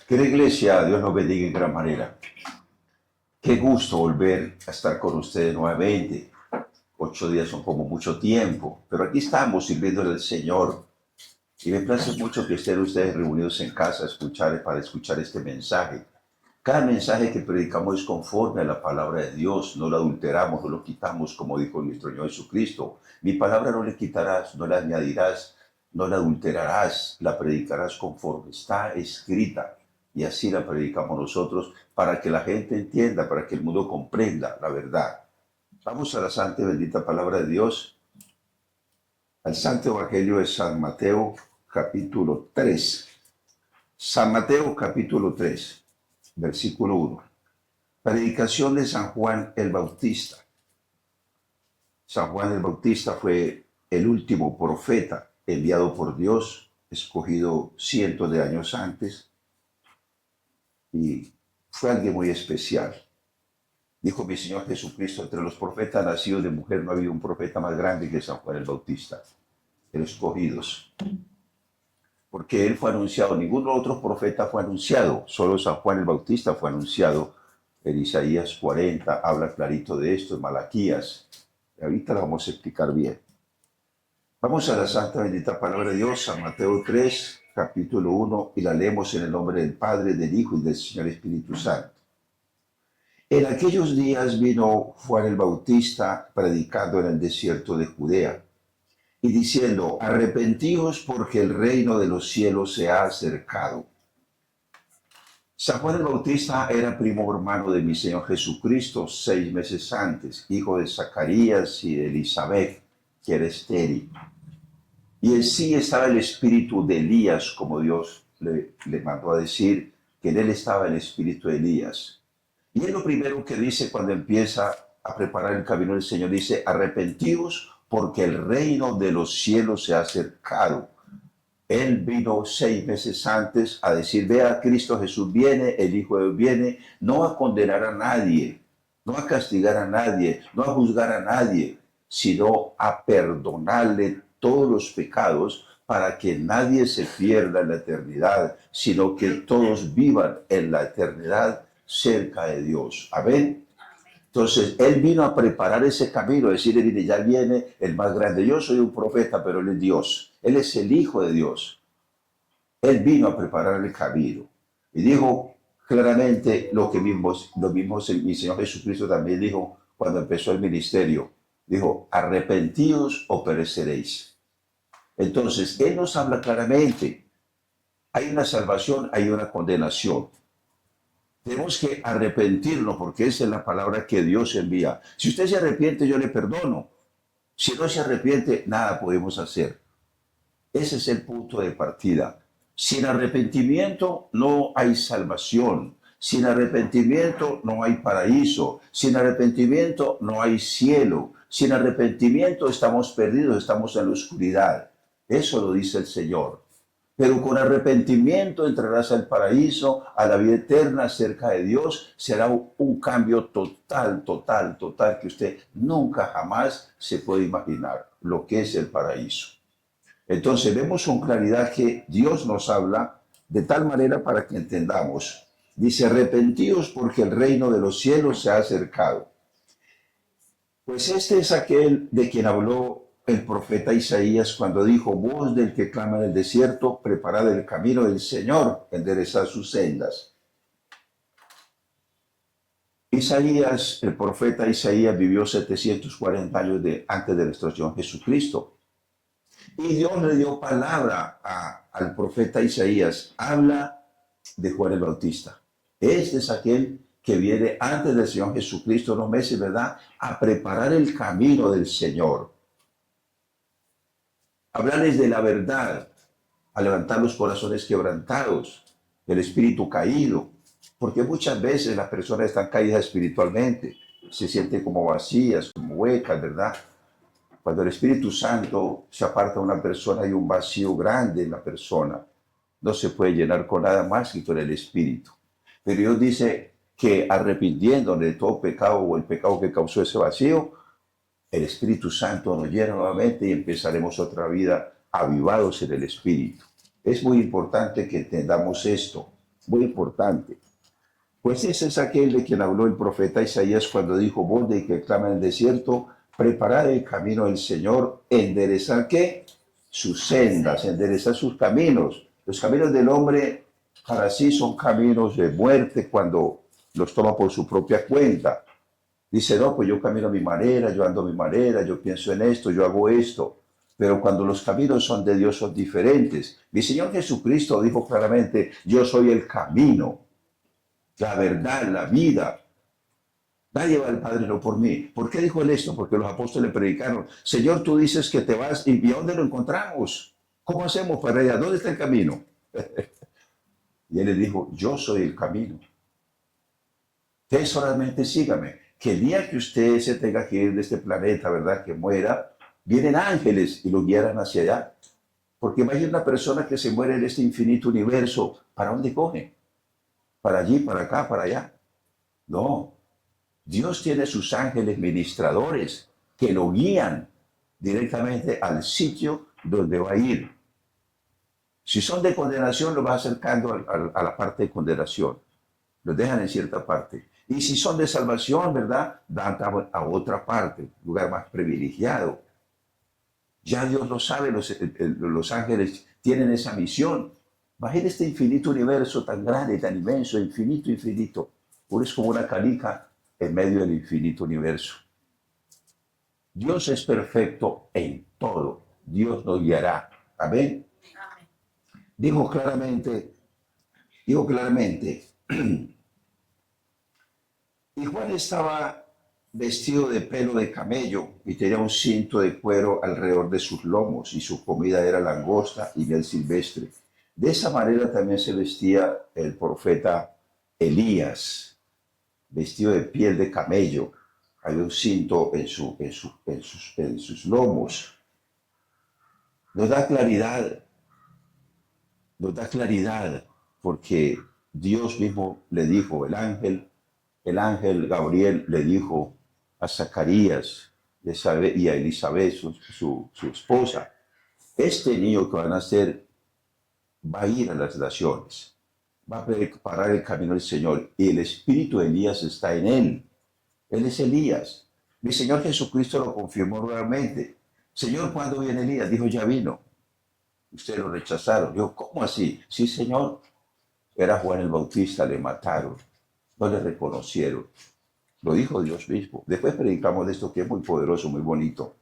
Querida iglesia, Dios nos bendiga en gran manera. Qué gusto volver a estar con ustedes nuevamente. 8 días son como mucho tiempo, pero aquí estamos sirviéndole al Señor. Y me place mucho que estén ustedes reunidos en casa para escuchar este mensaje. Cada mensaje que predicamos es conforme a la palabra de Dios, no lo adulteramos, no lo quitamos, como dijo nuestro Señor Jesucristo. Mi palabra no le quitarás, no la añadirás, no la adulterarás, la predicarás conforme está escrita. Y así la predicamos nosotros para que la gente entienda, para que el mundo comprenda la verdad. Vamos a la santa y bendita palabra de Dios, al Santo Evangelio de San Mateo, capítulo 3. San Mateo, capítulo 3, versículo 1. Predicación de San Juan el Bautista. San Juan el Bautista fue el último profeta enviado por Dios, escogido cientos de años antes, y fue alguien muy especial. Dijo mi Señor Jesucristo, entre los profetas nacidos de mujer no había un profeta más grande que San Juan el Bautista, el escogidos. Porque él fue anunciado, ningún otro profeta fue anunciado, solo San Juan el Bautista fue anunciado. En Isaías 40 habla clarito de esto, en Malaquías. Ahorita lo vamos a explicar bien. Vamos a la santa bendita palabra de Dios, San Mateo 3, capítulo 1, y la leemos en el nombre del Padre, del Hijo y del Señor Espíritu Santo. En aquellos días vino Juan el Bautista predicando en el desierto de Judea y diciendo, arrepentíos porque el reino de los cielos se ha acercado. San Juan el Bautista era primo hermano de mi Señor Jesucristo 6 meses antes, hijo de Zacarías y de Elizabeth, que era estéril. Y en sí estaba el espíritu de Elías, como Dios le mandó a decir, que en él estaba el espíritu de Elías. Y es lo primero que dice cuando empieza a preparar el camino del Señor, dice, arrepentíos porque el reino de los cielos se ha acercado. Él vino 6 meses antes a decir, vea, Cristo Jesús viene, el Hijo de Dios viene, no a condenar a nadie, no a castigar a nadie, no a juzgar a nadie, sino a perdonarle todos los pecados para que nadie se pierda en la eternidad, sino que todos vivan en la eternidad cerca de Dios. Amén. Entonces, él vino a preparar ese camino, decirle, mire, ya viene el más grande. Yo soy un profeta, pero él es Dios. Él es el Hijo de Dios. Él vino a preparar el camino. Y dijo claramente lo mismo mi Señor Jesucristo también dijo cuando empezó el ministerio. Dijo, arrepentíos o pereceréis. Entonces, él nos habla claramente. Hay una salvación, hay una condenación. Tenemos que arrepentirnos porque esa es la palabra que Dios envía. Si usted se arrepiente, yo le perdono. Si no se arrepiente, nada podemos hacer. Ese es el punto de partida. Sin arrepentimiento no hay salvación. Sin arrepentimiento no hay paraíso. Sin arrepentimiento no hay cielo. Sin arrepentimiento estamos perdidos, estamos en la oscuridad. Eso lo dice el Señor. Pero con arrepentimiento entrarás al paraíso, a la vida eterna, cerca de Dios. Será un cambio total, total, total, que usted nunca jamás se puede imaginar lo que es el paraíso. Entonces vemos con claridad que Dios nos habla de tal manera para que entendamos. Dice, arrepentíos porque el reino de los cielos se ha acercado. Pues este es aquel de quien habló el profeta Isaías cuando dijo, voz del que clama en el desierto, preparad el camino del Señor, enderezad sus sendas. Isaías, el profeta Isaías vivió 740 años antes de nuestro Señor Jesucristo. Y Dios le dio palabra al profeta Isaías, habla de Juan el Bautista. Este es aquel que viene antes del Señor Jesucristo, unos meses, ¿verdad?, a preparar el camino del Señor. Hablarles de la verdad, a levantar los corazones quebrantados, el espíritu caído, porque muchas veces las personas están caídas espiritualmente, se sienten como vacías, como huecas, ¿verdad? Cuando el Espíritu Santo se aparta de una persona, hay un vacío grande en la persona. No se puede llenar con nada más que con el Espíritu. Pero Dios dice que arrepintiéndole de todo pecado o el pecado que causó ese vacío, el Espíritu Santo nos llena nuevamente y empezaremos otra vida avivados en el Espíritu. Es muy importante que entendamos esto. muy importante. Pues ese es aquel de quien habló el profeta Isaías cuando dijo, voz de que clama en el desierto, preparad el camino del Señor, enderezar ¿qué? Sus sendas, enderezar sus caminos. Los caminos del hombre para sí son caminos de muerte cuando los toma por su propia cuenta. Dice, no, pues yo camino a mi manera, yo ando a mi manera, yo pienso en esto, yo hago esto. Pero cuando los caminos son de Dios son diferentes. Mi Señor Jesucristo dijo claramente, yo soy el camino, la verdad, la vida. Nadie va al Padre no por mí. ¿Por qué dijo él esto? Porque los apóstoles predicaron, Señor, tú dices que te vas y ¿a dónde lo encontramos? ¿Cómo hacemos para allá? ¿Dónde está el camino? Y él les dijo, yo soy el camino. Usted solamente sígame. Que el día que usted se tenga que ir de este planeta, ¿verdad? Que muera, vienen ángeles y lo guiarán hacia allá. Porque imagina una persona que se muere en este infinito universo, ¿para dónde coge? ¿Para allí, para acá, para allá? No. Dios tiene sus ángeles ministradores que lo guían directamente al sitio donde va a ir. Si son de condenación, lo va acercando a la parte de condenación. Los dejan en cierta parte. Y si son de salvación, ¿verdad? Dan a otra parte, lugar más privilegiado. Ya Dios lo sabe, los ángeles tienen esa misión. Imagina este infinito universo tan grande, tan inmenso, infinito, infinito. Uno es como una canica en medio del infinito universo. Dios es perfecto en todo. Dios nos guiará. Amén. Dijo claramente, y Juan estaba vestido de pelo de camello y tenía un cinto de cuero alrededor de sus lomos y su comida era langosta y miel silvestre. De esa manera también se vestía el profeta Elías, vestido de piel de camello. Había un cinto en sus lomos. Nos da claridad, porque Dios mismo le dijo, el ángel Gabriel le dijo a Zacarías y a Elizabeth, su esposa, este niño que van a nacer va a ir a las naciones, va a preparar el camino del Señor y el espíritu de Elías está en él. Él es Elías. Mi Señor Jesucristo lo confirmó nuevamente. Señor, ¿cuándo viene Elías? Dijo, ya vino. Ustedes lo rechazaron. Dijo, ¿cómo así? Sí, Señor. Era Juan el Bautista, le mataron. No le reconocieron. Lo dijo Dios mismo. Después predicamos de esto que es muy poderoso, muy bonito.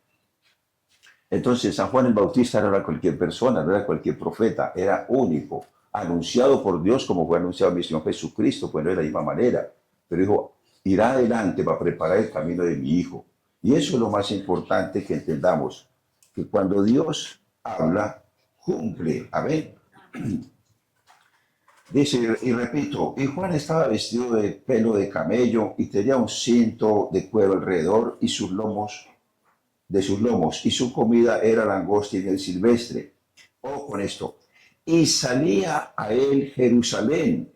Entonces, San Juan el Bautista no era cualquier persona, no era cualquier profeta, era único, anunciado por Dios como fue anunciado mi Señor Jesucristo, pues no de la misma manera. Pero dijo, irá adelante para preparar el camino de mi Hijo. Y eso es lo más importante que entendamos, que cuando Dios habla, cumple. Amén. Dice, y repito, y Juan estaba vestido de pelo de camello y tenía un cinto de cuero alrededor y sus lomos, y su comida era langosta y miel silvestre. Ojo con esto. Y salía a él Jerusalén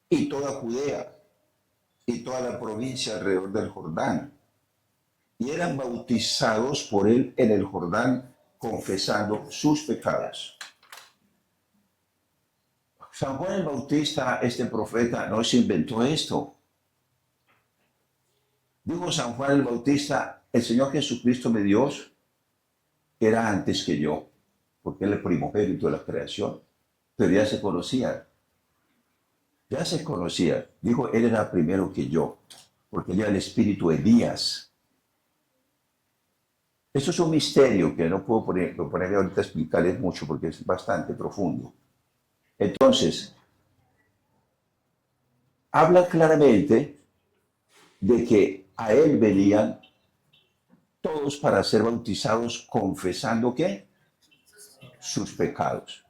y toda Judea y toda la provincia alrededor del Jordán. Y eran bautizados por él en el Jordán, confesando sus pecados. San Juan el Bautista, este profeta, no se inventó esto. Dijo San Juan el Bautista, el Señor Jesucristo, mi Dios, era antes que yo, porque él es el primogénito de la creación, pero ya se conocía. Dijo, él era primero que yo, porque ya el espíritu Elías. Esto es un misterio que no puedo ponerme ahorita a explicarles mucho porque es bastante profundo. Entonces, habla claramente de que a él venían todos para ser bautizados confesando ¿qué? Sus pecados.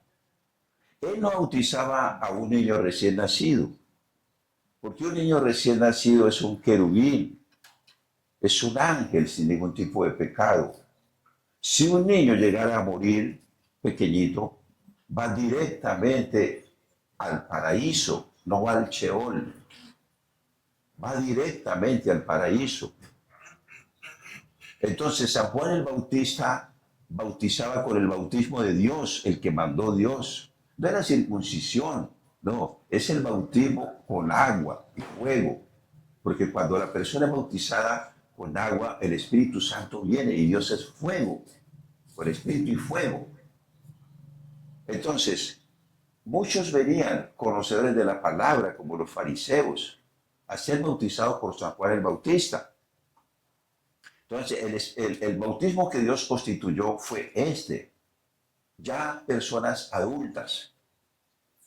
Él no bautizaba a un niño recién nacido, porque un niño recién nacido es un querubín, es un ángel sin ningún tipo de pecado. Si un niño llegara a morir pequeñito, va directamente al paraíso, no va al Sheol, va directamente al paraíso. Entonces San Juan el Bautista bautizaba con el bautismo de Dios, el que mandó Dios. No era circuncisión, No, es el bautismo con agua y fuego. Porque cuando la persona es bautizada con agua, el Espíritu Santo viene y Dios es fuego, con Espíritu y fuego. Entonces, muchos venían conocedores de la palabra, como los fariseos, a ser bautizados por San Juan el Bautista. Entonces, el bautismo que Dios constituyó fue este. Ya personas adultas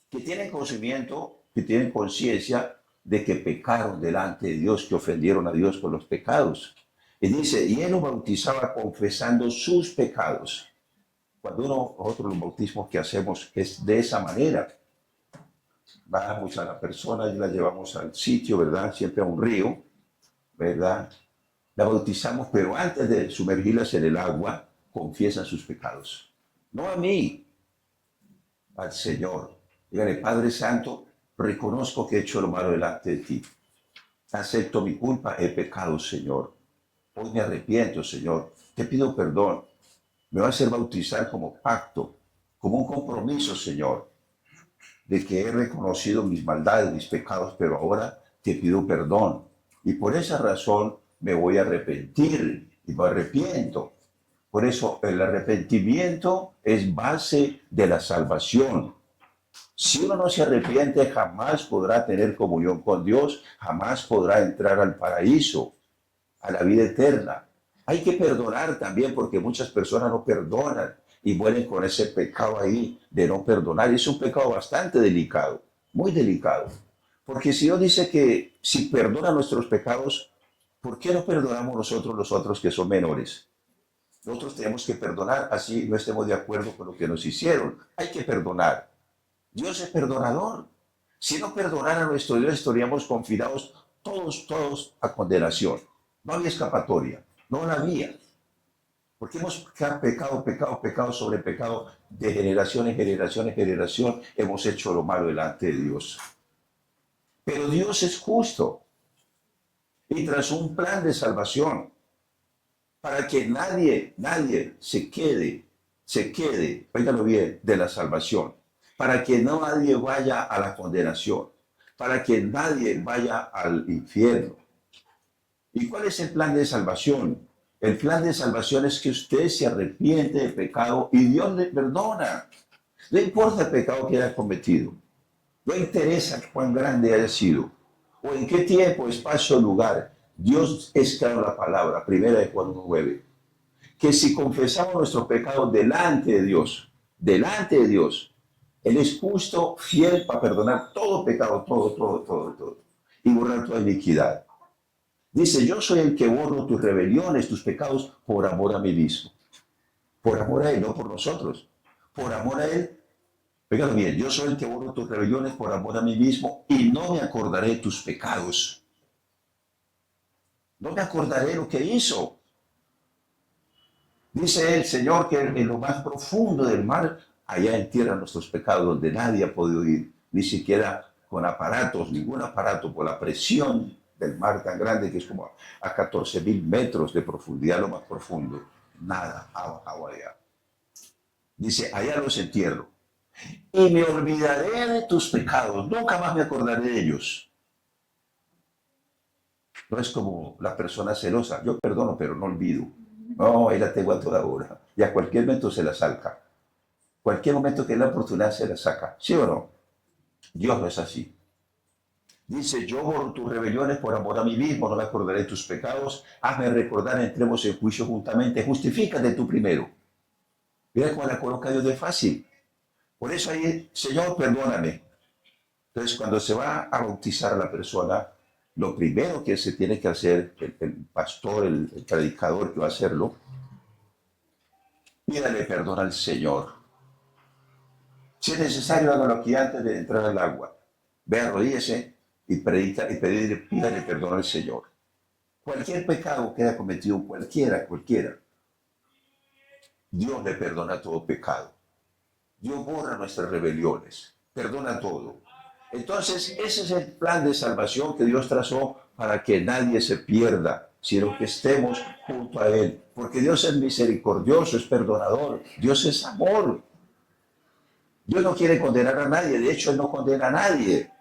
que tienen conocimiento, que tienen conciencia de que pecaron delante de Dios, que ofendieron a Dios por los pecados. Y dice, y él los bautizaba confesando sus pecados. Cuando nosotros los bautismos que hacemos es de esa manera. Bajamos a la persona y la llevamos al sitio, ¿verdad? Siempre a un río, ¿verdad? La bautizamos, pero antes de sumergirlas en el agua, confiesan sus pecados. No a mí, al Señor. Dígale, Padre Santo, reconozco que he hecho lo malo delante de ti. Acepto mi culpa, he pecado, Señor. Hoy me arrepiento, Señor. Te pido perdón. Me va a hacer bautizar como pacto, como un compromiso, Señor, de que he reconocido mis maldades, mis pecados, pero ahora te pido perdón. Y por esa razón me voy a arrepentir y me arrepiento. Por eso el arrepentimiento es base de la salvación. Si uno no se arrepiente, jamás podrá tener comunión con Dios, jamás podrá entrar al paraíso, a la vida eterna. Hay que perdonar también porque muchas personas no perdonan y mueren con ese pecado ahí de no perdonar. Y es un pecado bastante delicado, muy delicado. Porque si Dios dice que si perdona nuestros pecados, ¿por qué no perdonamos nosotros los otros que son menores? Nosotros tenemos que perdonar, así no estemos de acuerdo con lo que nos hicieron. Hay que perdonar. Dios es perdonador. Si no perdonara a nuestro Dios, estaríamos confinados todos a condenación. No había escapatoria, no la había. Porque hemos pecado sobre pecado, de generación en generación en generación, hemos hecho lo malo delante de Dios. Pero Dios es justo y tras un plan de salvación, para que nadie se quede, óigalo bien, de la salvación, para que no nadie vaya a la condenación, para que nadie vaya al infierno. ¿Y cuál es el plan de salvación? El plan de salvación es que usted se arrepiente de pecado y Dios le perdona. No importa el pecado que haya cometido, no interesa cuán grande haya sido, o en qué tiempo, espacio, lugar. Dios es claro la palabra, primera de Juan 9, que si confesamos nuestros pecados delante de Dios, Él es justo, fiel para perdonar todo pecado, todo, y borrar toda iniquidad. Dice, yo soy el que borro tus rebeliones, tus pecados, por amor a mí mismo. Por amor a Él, no por nosotros. Por amor a Él, fíjate bien, yo soy el que borro tus rebeliones por amor a mí mismo y no me acordaré de tus pecados. No me acordaré lo que hizo. Dice el Señor que en lo más profundo del mar, allá entierran nuestros pecados donde nadie ha podido ir, ni siquiera con aparatos, ningún aparato, por la presión del mar tan grande que es como a 14.000 metros de profundidad, lo más profundo. Nada, agua allá. Dice, allá los entierro. Y me olvidaré de tus pecados, nunca más me acordaré de ellos. No es como la persona celosa, yo perdono, pero no olvido. No, ahí la tengo a toda hora. Y a cualquier momento se la saca. Cualquier momento que dé la oportunidad se la saca. ¿Sí o no? Dios no es así. Dice, yo borro tus rebeliones por amor a mí mismo, no me acordaré de tus pecados. Hazme recordar, entremos en juicio juntamente. Justifícate tú primero. Mira cómo la coloca Dios de fácil. Por eso ahí, Señor, perdóname. Entonces, cuando se va a bautizar a la persona, lo primero que se tiene que hacer, el pastor, el predicador que va a hacerlo, pídale perdón al Señor. Si es necesario, hágalo aquí antes de entrar al agua. Ve, arrodíllese y predica y pídale perdón al Señor. Cualquier pecado que haya cometido, cualquiera, Dios le perdona todo pecado. Dios borra nuestras rebeliones, perdona todo. Entonces, ese es el plan de salvación que Dios trazó para que nadie se pierda, sino que estemos junto a Él. Porque Dios es misericordioso, es perdonador, Dios es amor. Dios no quiere condenar a nadie, de hecho Él no condena a nadie.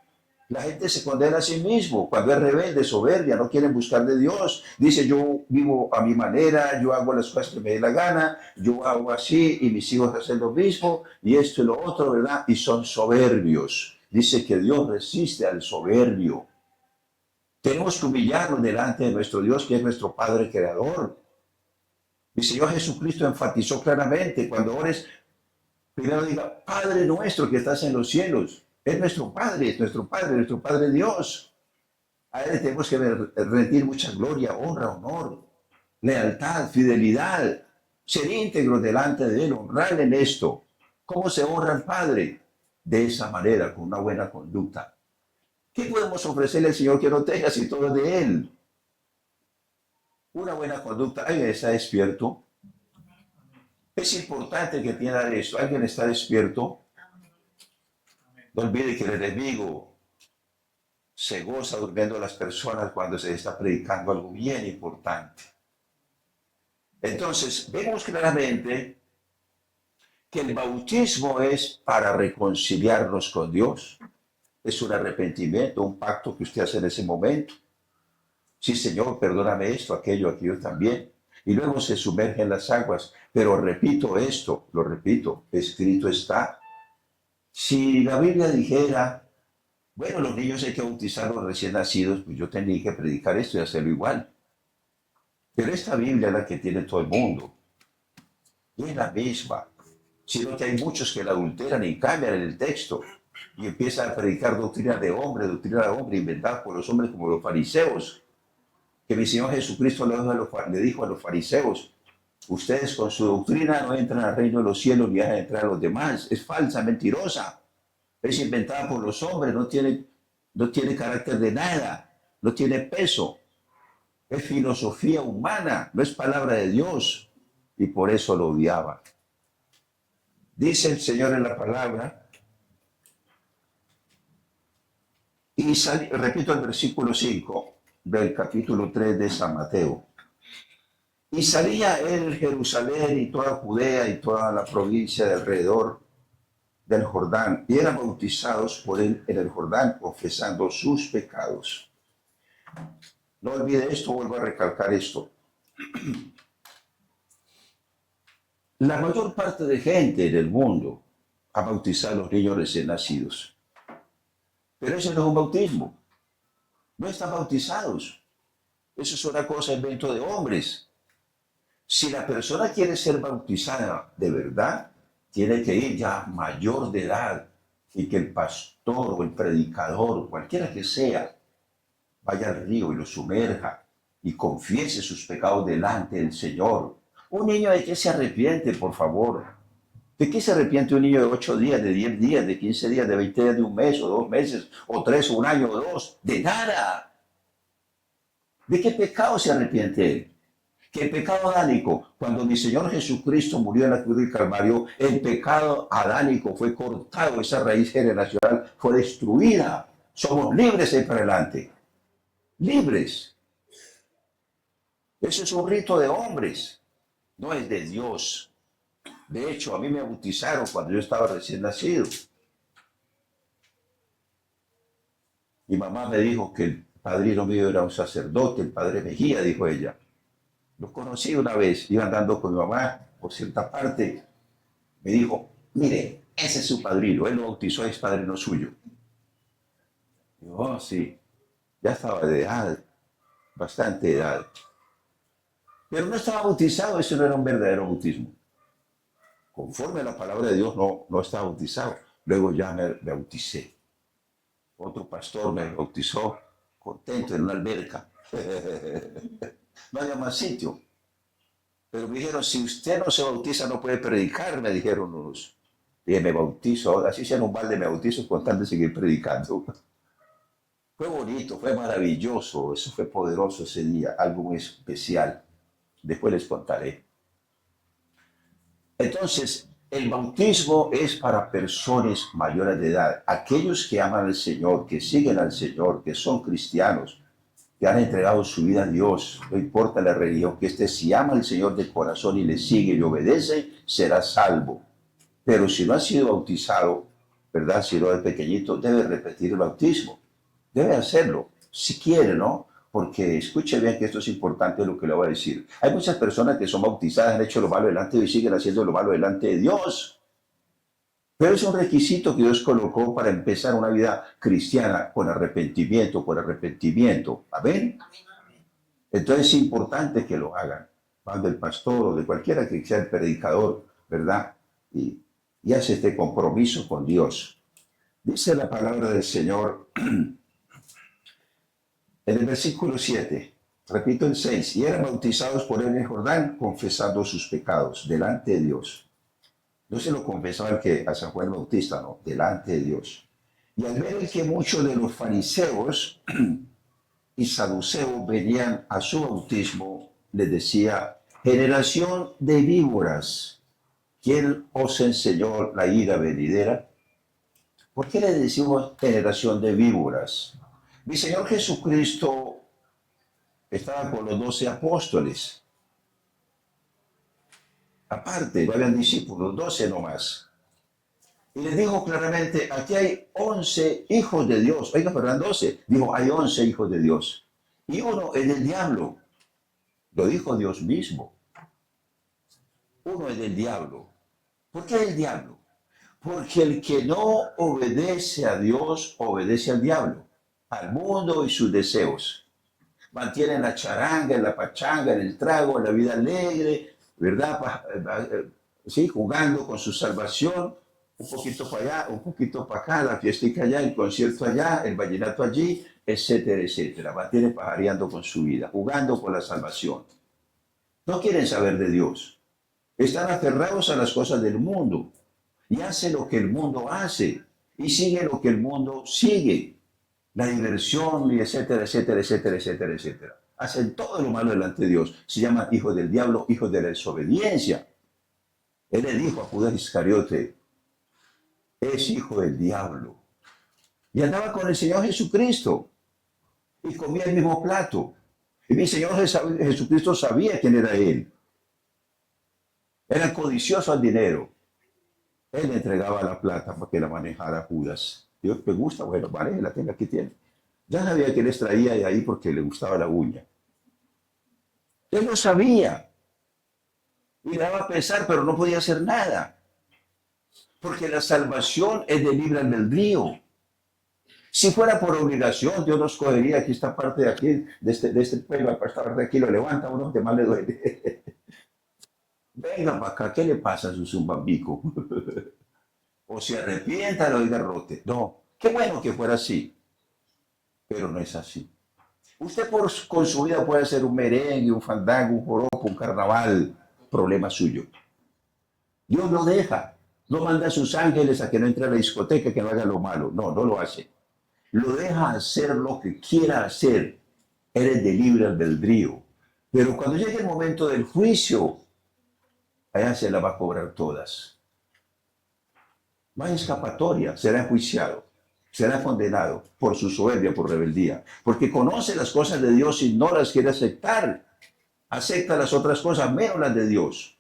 La gente se condena a sí mismo cuando es rebelde, soberbia, no quieren buscar de Dios. Dice, yo vivo a mi manera, yo hago las cosas que me dé la gana, yo hago así y mis hijos hacen lo mismo y esto y lo otro, ¿verdad? Y son soberbios. Dice que Dios resiste al soberbio. Tenemos que humillarnos delante de nuestro Dios, que es nuestro Padre Creador. Mi Señor Jesucristo enfatizó claramente, cuando ores, primero diga, Padre nuestro que estás en los cielos. Es nuestro Padre Dios. A Él tenemos que rendir mucha gloria, honra, honor, lealtad, fidelidad, ser íntegros delante de Él, honrarle en esto. ¿Cómo se honra al Padre? De esa manera, con una buena conducta. ¿Qué podemos ofrecerle al Señor que no tenga si todo es de Él? Una buena conducta. ¿Alguien está despierto? Es importante que entiendan esto. ¿Alguien está despierto? No olvide que el enemigo se goza durmiendo a las personas cuando se está predicando algo bien importante. Entonces, vemos claramente que el bautismo es para reconciliarnos con Dios. Es un arrepentimiento, un pacto que usted hace en ese momento. Sí, Señor, perdóname esto, aquello también. Y luego se sumerge en las aguas. Pero repito esto, lo repito, escrito está. Si la Biblia dijera, bueno, los niños hay que bautizar a los recién nacidos, pues yo tenía que predicar esto y hacerlo igual. Pero esta Biblia es la que tiene todo el mundo. Y es la misma. Sino que hay muchos que la adulteran y cambian en el texto. Y empiezan a predicar doctrina de hombre, inventada por los hombres como los fariseos. Que mi Señor Jesucristo le dijo a los fariseos, ustedes con su doctrina no entran al reino de los cielos ni dejan entrar a los demás. Es falsa, mentirosa. Es inventada por los hombres, no tiene carácter de nada, no tiene peso. Es filosofía humana, no es palabra de Dios. Y por eso lo odiaba. Dice el Señor en la palabra, y repito el versículo 5 del capítulo 3 de San Mateo. Y salía él Jerusalén y toda Judea y toda la provincia de alrededor del Jordán, y eran bautizados por él en el Jordán, confesando sus pecados. No olvide esto, vuelvo a recalcar esto. La mayor parte de gente en el mundo ha bautizado a los niños recién nacidos. Pero eso no es un bautismo. No están bautizados. Eso es una cosa invento de hombres. Si la persona quiere ser bautizada de verdad, tiene que ir ya mayor de edad y que el pastor o el predicador, cualquiera que sea, vaya al río y lo sumerja y confiese sus pecados delante del Señor. Un niño de qué se arrepiente, por favor. ¿De qué se arrepiente un niño de 8 días, de 10 días, de 15 días, de 20 días, de un mes o 2 meses, o 3 o un año o 2? De nada. ¿De qué pecado se arrepiente él? Que el pecado adánico, cuando mi Señor Jesucristo murió en la cruz del Calvario, el pecado adánico fue cortado, esa raíz generacional fue destruida. Somos libres ahí para adelante. Libres. Eso es un rito de hombres, no es de Dios. De hecho, a mí me bautizaron cuando yo estaba recién nacido. Mi mamá me dijo que el padrino mío era un sacerdote, el padre Mejía, dijo ella. Lo conocí una vez, iba andando con mi mamá por cierta parte. Me dijo, mire, ese es su padrino, él lo bautizó, es padrino suyo. Digo, oh, sí, ya estaba de edad, bastante edad. Pero no estaba bautizado, eso no era un verdadero bautismo. Conforme a la palabra de Dios, no estaba bautizado. Luego ya me bauticé. Otro pastor me bautizó, contento, en una alberca. No había más sitio. Pero me dijeron, si usted no se bautiza, no puede predicar, me dijeron unos. Y me bautizo, así sea en un balde, me bautizo con tal de seguir predicando. Fue bonito, fue maravilloso, eso fue poderoso ese día, algo muy especial. Después les contaré. Entonces, el bautismo es para personas mayores de edad, aquellos que aman al Señor, que siguen al Señor, que son cristianos, que han entregado su vida a Dios, no importa la religión, que si ama al Señor de corazón y le sigue y le obedece, será salvo. Pero si no ha sido bautizado, ¿verdad? Si no es pequeñito, debe repetir el bautismo. Debe hacerlo, si quiere, ¿no? Porque escuche bien que esto es importante lo que le voy a decir. Hay muchas personas que son bautizadas, han hecho lo malo delante de Dios y siguen haciendo lo malo delante de Dios. Pero es un requisito que Dios colocó para empezar una vida cristiana con arrepentimiento, por arrepentimiento. Amén. Entonces es importante que lo hagan. Van del pastor o de cualquiera que sea el predicador, ¿verdad? Y hace este compromiso con Dios. Dice la palabra del Señor en el versículo 7, repito el 6, y eran bautizados por él en el Jordán, confesando sus pecados delante de Dios. No se lo confesaba el que a San Juan el Bautista, no, delante de Dios. Y al ver que muchos de los fariseos y saduceos venían a su bautismo, les decía, generación de víboras, ¿quién os enseñó la ira venidera? ¿Por qué le decimos generación de víboras? Mi Señor Jesucristo estaba con los 12 apóstoles. Aparte, no habían discípulos, 12 nomás. Y les dijo claramente, aquí hay 11 hijos de Dios. Oiga, pero eran 12. Dijo, hay 11 hijos de Dios. Y uno es del diablo. Lo dijo Dios mismo. Uno es del diablo. ¿Por qué el diablo? Porque el que no obedece a Dios, obedece al diablo, al mundo y sus deseos. Mantienen la charanga, la pachanga, el trago, la vida alegre, ¿verdad? Sí, jugando con su salvación, un poquito para allá, un poquito para acá, la fiestica allá, el concierto allá, el vallenato allí, etcétera, etcétera. Mantienen pajareando con su vida, jugando con la salvación. No quieren saber de Dios. Están aferrados a las cosas del mundo y hacen lo que el mundo hace y siguen lo que el mundo sigue. La diversión y etcétera, etcétera, etcétera, etcétera, etcétera. Hacen todo lo malo delante de Dios. Se llaman hijos del diablo, hijos de la desobediencia. Él le dijo a Judas Iscariote, es hijo del diablo. Y andaba con el Señor Jesucristo y comía el mismo plato. Y mi Señor Jesucristo sabía quién era Él. Era codicioso al dinero. Él le entregaba la plata para que la manejara Judas. Dios me gusta, bueno, vale, la tenga, aquí tiene. Ya sabía que les traía de ahí porque le gustaba la uña. Él lo sabía. Y le daba a pensar, pero no podía hacer nada. Porque la salvación es de libre albedrío. Si fuera por obligación, Dios nos cogería aquí esta parte de aquí, de este pelo, esta parte de aquí, lo levanta uno, que más le duele. Venga para acá, ¿qué le pasa a su zumbambico? O se arrepienta, lo diga rote. No, qué bueno que fuera así, pero no es así. Usted con su vida puede hacer un merengue, un fandango, un joropo, un carnaval, problema suyo. Dios lo deja, no manda a sus ángeles a que no entre a la discoteca, que no haga lo malo. No, no lo hace. Lo deja hacer lo que quiera hacer. Eres de libre albedrío. Pero cuando llegue el momento del juicio, allá se la va a cobrar todas. No hay escapatoria, será enjuiciado, será condenado por su soberbia, por rebeldía, porque conoce las cosas de Dios y no las quiere aceptar. Acepta las otras cosas, menos las de Dios,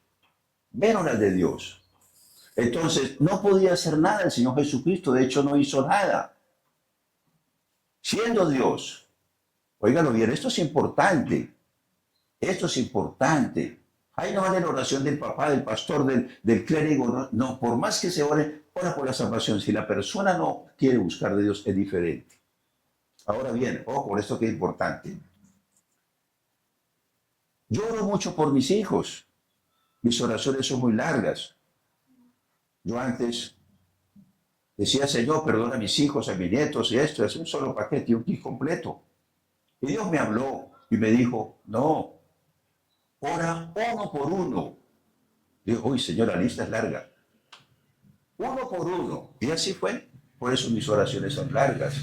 menos las de Dios. Entonces, no podía hacer nada el Señor Jesucristo, de hecho no hizo nada. Siendo Dios, óigalo bien, esto es importante, esto es importante. Ahí no vale la oración del papá, del pastor, del clérigo, no, no, por más que se ore, ora por la salvación. Si la persona no quiere buscar de Dios, es diferente. Ahora bien, ojo, por esto que es importante. Yo oro mucho por mis hijos. Mis oraciones son muy largas. Yo antes decía, Señor, perdona a mis hijos, a mis nietos y esto, es un solo paquete y un kit completo. Y Dios me habló y me dijo, no, ora uno por uno. Digo, uy, Señor, la lista es larga. Uno por uno. Y así fue. Por eso mis oraciones son largas.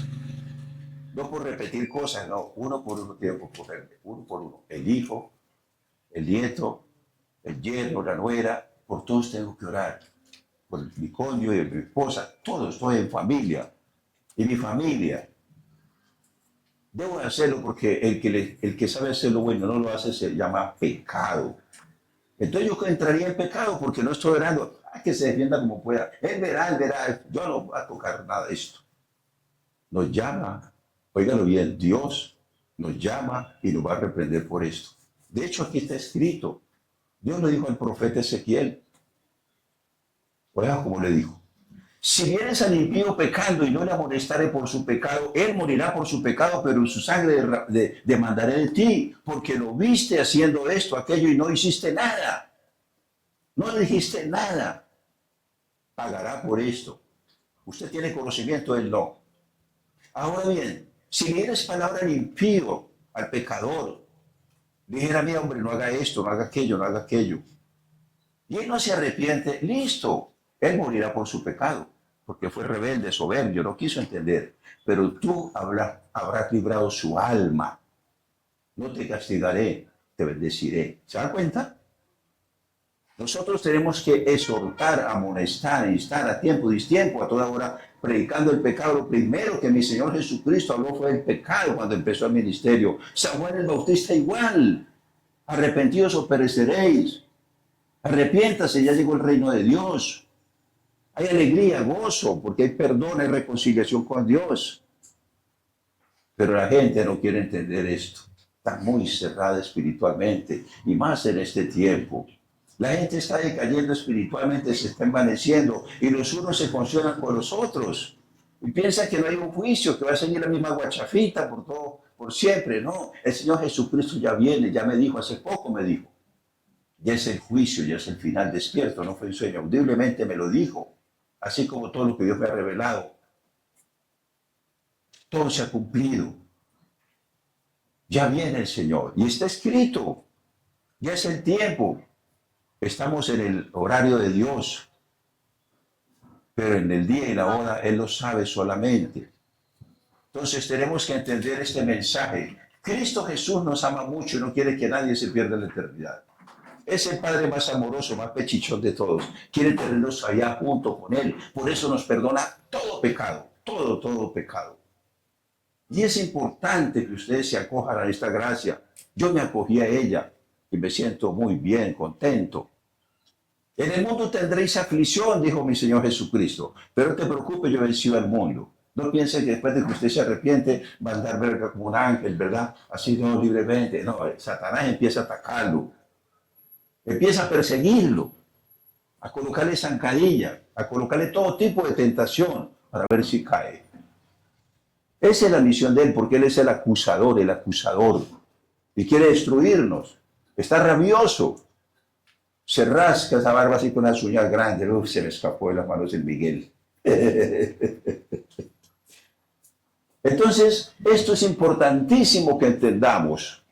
No por repetir cosas, no. Uno por uno tengo que ponerme. Uno por uno. El hijo, el nieto, el yerno, la nuera. Por todos tengo que orar. Por mi cónyuge y mi esposa. Todos, estoy en familia. Y mi familia. Debo hacerlo porque el que sabe hacerlo bueno no lo hace, se llama pecado. Entonces yo entraría en pecado porque no estoy orando. Que se defienda como pueda. Él verá, yo no voy a tocar nada de esto. Nos llama, óigalo bien, Dios nos llama y nos va a reprender por esto. De hecho, aquí está escrito. Dios le dijo al profeta Ezequiel, oiga como le dijo, si vienes al impío pecando y no le amonestare por su pecado, él morirá por su pecado, pero en su sangre demandaré de ti, porque lo viste haciendo esto, aquello y no hiciste nada. No le dijiste nada. Pagará por esto. Usted tiene conocimiento, él no. Ahora bien, si le eres palabra al impío, al pecador, dijera, mira hombre, no haga esto, no haga aquello, no haga aquello, y él no se arrepiente, listo, él morirá por su pecado, porque fue rebelde, soberbio, no quiso entender, pero tú habrás librado su alma, no te castigaré, te bendeciré. ¿Se dan cuenta? Nosotros tenemos que exhortar, amonestar, instar a tiempo, distiempo, a toda hora, predicando el pecado. Lo primero que mi Señor Jesucristo habló fue el pecado cuando empezó el ministerio. San Juan el Bautista igual. Arrepentidos o pereceréis. Arrepiéntase, ya llegó el reino de Dios. Hay alegría, gozo, porque hay perdón, hay reconciliación con Dios. Pero la gente no quiere entender esto. Está muy cerrada espiritualmente, y más en este tiempo. La gente está decayendo espiritualmente, se está envaneciendo, y los unos se funcionan con los otros. Y piensa que no hay un juicio, que va a seguir la misma guachafita por todo, por siempre. No, el Señor Jesucristo ya viene, ya me dijo, hace poco me dijo. Ya es el juicio, ya es el final despierto, no fue un sueño, audiblemente me lo dijo. Así como todo lo que Dios me ha revelado. Todo se ha cumplido. Ya viene el Señor, y está escrito. Ya es el tiempo. Estamos en el horario de Dios, pero en el día y la hora Él lo sabe solamente. Entonces tenemos que entender este mensaje. Cristo Jesús nos ama mucho y no quiere que nadie se pierda la eternidad. Es el Padre más amoroso, más pechichón de todos. Quiere tenernos allá junto con Él. Por eso nos perdona todo pecado, todo pecado. Y es importante que ustedes se acojan a esta gracia. Yo me acogí a ella y me siento muy bien, contento. En el mundo tendréis aflicción, dijo mi Señor Jesucristo, pero no te preocupes, yo he vencido al mundo. No piensen que después de que usted se arrepiente va a andar verga como un ángel, ¿verdad? Así no libremente. No, Satanás empieza a atacarlo, empieza a perseguirlo, a colocarle zancadilla, a colocarle todo tipo de tentación para ver si cae. Esa es la misión de él, porque él es el acusador, y quiere destruirnos. Está rabioso. Se rasca esa barba así con unas uñas grandes. Uf, se me escapó de las manos el Miguel. Entonces, esto es importantísimo que entendamos.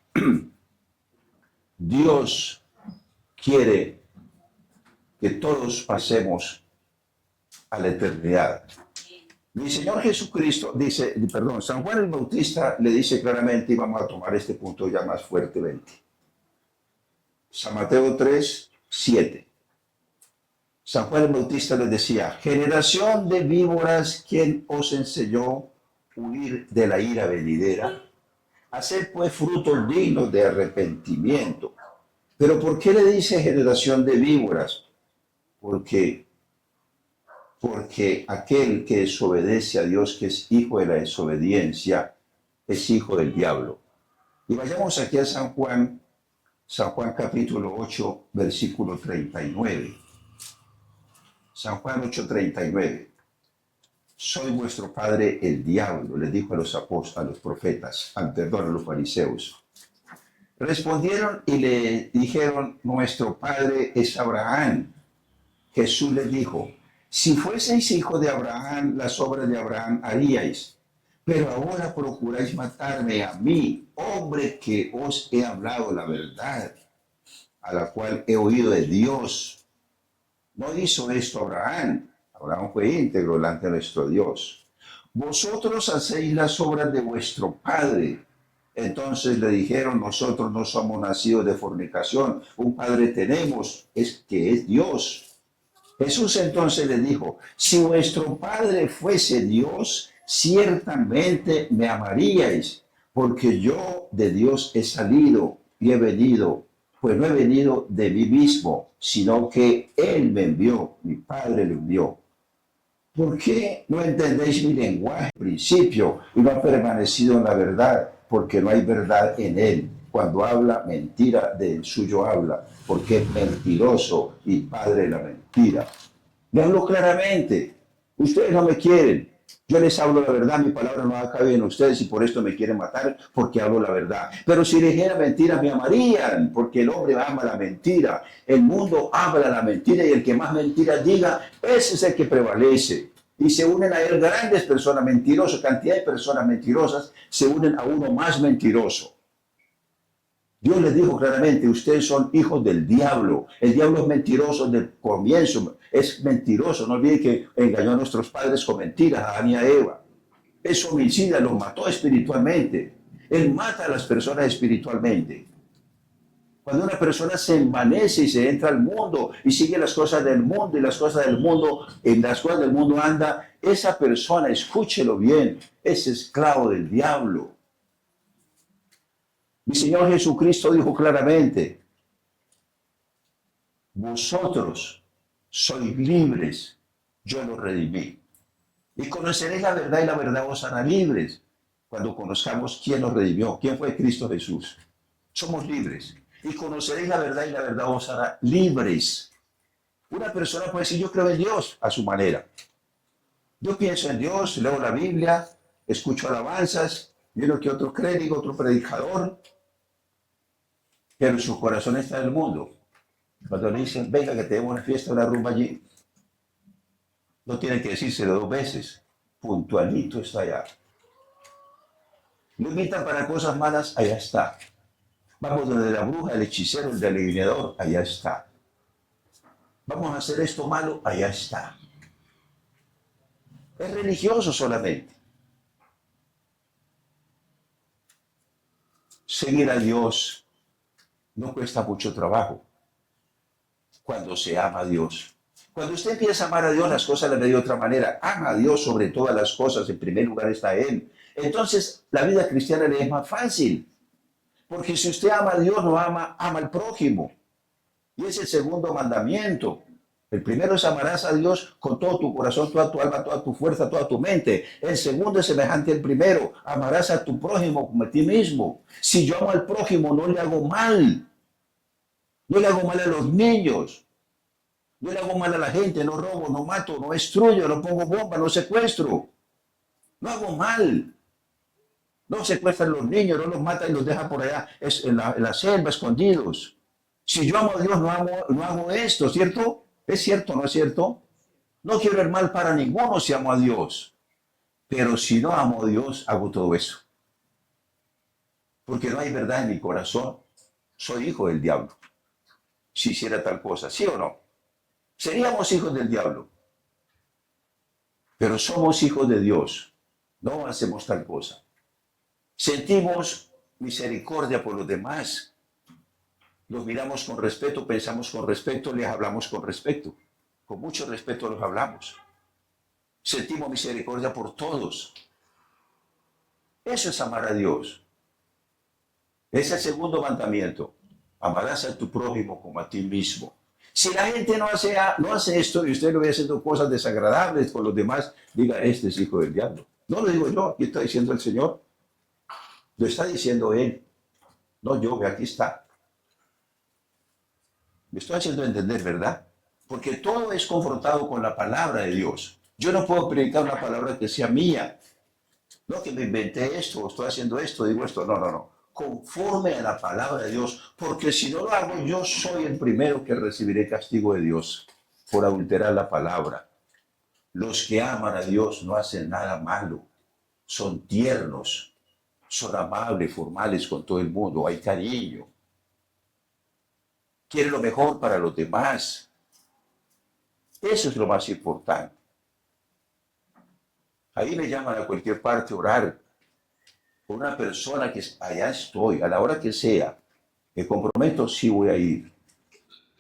Dios quiere que todos pasemos a la eternidad. Mi Señor Jesucristo dice, perdón, San Juan el Bautista le dice claramente, y vamos a tomar este punto ya más fuertemente. San Mateo 3:7. San Juan el Bautista les decía, generación de víboras, ¿quién os enseñó huir de la ira venidera? Hacer pues frutos dignos de arrepentimiento. Pero ¿por qué le dice generación de víboras? Porque aquel que desobedece a Dios, que es hijo de la desobediencia, es hijo del diablo. Y vayamos aquí a San Juan capítulo 8, versículo 39. San Juan 8:39. Soy vuestro padre el diablo, le dijo a los profetas, a los fariseos. Respondieron y le dijeron, nuestro padre es Abraham. Jesús les dijo, si fueseis hijos de Abraham, las obras de Abraham haríais. Pero ahora procuráis matarme a mí, hombre que os he hablado la verdad, a la cual he oído de Dios. No hizo esto Abraham. Abraham fue íntegro delante de nuestro Dios. Vosotros hacéis las obras de vuestro padre. Entonces le dijeron, nosotros no somos nacidos de fornicación, un padre tenemos, que es Dios. Jesús entonces le dijo, si vuestro padre fuese Dios, ciertamente me amaríais, porque yo de Dios he salido y he venido pues no he venido de mí mismo, sino que Él me envió, mi Padre le envió. ¿Por qué no entendéis mi lenguaje, principio, y no ha permanecido en la verdad? Porque no hay verdad en Él. Cuando habla mentira, del suyo habla, porque es mentiroso y padre de la mentira. Le hablo claramente. Ustedes no me quieren. Yo les hablo la verdad, mi palabra no ha cabido en ustedes y por esto me quieren matar porque hablo la verdad. Pero si dijera mentira me amarían, porque el hombre ama la mentira. El mundo habla la mentira y el que más mentiras diga, ese es el que prevalece. Y se unen a él grandes personas mentirosas, cantidad de personas mentirosas, se unen a uno más mentiroso. Dios les dijo claramente, ustedes son hijos del diablo. El diablo es mentiroso desde el comienzo, es mentiroso. No olviden que engañó a nuestros padres con mentiras, a Adán y a Eva. Es homicida, los mató espiritualmente. Él mata a las personas espiritualmente. Cuando una persona se envanece y se entra al mundo y sigue las cosas del mundo y las cosas del mundo, en las cosas del mundo anda, esa persona, escúchelo bien, es esclavo del diablo. Mi Señor Jesucristo dijo claramente, vosotros sois libres, yo los redimí. Y conoceréis la verdad y la verdad os hará libres. Cuando conozcamos quién nos redimió, quién fue Cristo Jesús. Somos libres. Y conoceréis la verdad y la verdad os hará libres. Una persona puede decir, yo creo en Dios a su manera. Yo pienso en Dios, leo la Biblia, escucho alabanzas, y uno que otro clérigo, otro predicador, pero su corazón está en el mundo. Cuando le dicen, venga que tenemos una fiesta, una rumba allí, no tiene que decírselo 2 veces. Puntualito está allá. Lo invitan para cosas malas, allá está. Vamos donde la bruja, el hechicero, el adivinador, allá está. Vamos a hacer esto malo, allá está. Es religioso solamente. Seguir a Dios no cuesta mucho trabajo cuando se ama a Dios. Cuando usted empieza a amar a Dios, las cosas le ven de otra manera. Ama a Dios sobre todas las cosas. En primer lugar está Él. Entonces, la vida cristiana le es más fácil. Porque si usted ama a Dios, no ama al prójimo. Y es el segundo mandamiento. El primero es amarás a Dios con todo tu corazón, toda tu alma, toda tu fuerza, toda tu mente. El segundo es semejante al primero. Amarás a tu prójimo como a ti mismo. Si yo amo al prójimo, no le hago mal. No le hago mal a los niños. No le hago mal a la gente, no robo, no mato, no destruyo, no pongo bomba, no secuestro. No hago mal. No secuestran los niños, no los mata y los deja por allá en la selva, escondidos. Si yo amo a Dios, no hago esto, ¿cierto? ¿Es cierto o no es cierto? No quiero el mal para ninguno si amo a Dios. Pero si no amo a Dios, hago todo eso. Porque no hay verdad en mi corazón. Soy hijo del diablo. Si hiciera tal cosa, ¿sí o no? Seríamos hijos del diablo. Pero somos hijos de Dios. No hacemos tal cosa. Sentimos misericordia por los demás. Los miramos con respeto, pensamos con respeto, les hablamos con respeto. Con mucho respeto los hablamos. Sentimos misericordia por todos. Eso es amar a Dios. Es el segundo mandamiento. Amarás a tu prójimo como a ti mismo. Si la gente no hace esto y usted lo ve haciendo cosas desagradables con los demás, diga, este es hijo del diablo. No lo digo yo, aquí está diciendo el Señor. Lo está diciendo Él. No yo, aquí está. Me estoy haciendo entender, ¿verdad? Porque todo es confrontado con la palabra de Dios. Yo no puedo predicar una palabra que sea mía. No que me inventé esto, estoy haciendo esto, digo esto. No, no, no. Conforme a la palabra de Dios. Porque si no lo hago, yo soy el primero que recibiré castigo de Dios por adulterar la palabra. Los que aman a Dios no hacen nada malo. Son tiernos. Son amables, formales con todo el mundo. Hay cariño. Quieren lo mejor para los demás. Eso es lo más importante. Ahí me llaman a cualquier parte a orar por una persona que allá estoy, a la hora que sea. Me comprometo, sí voy a ir.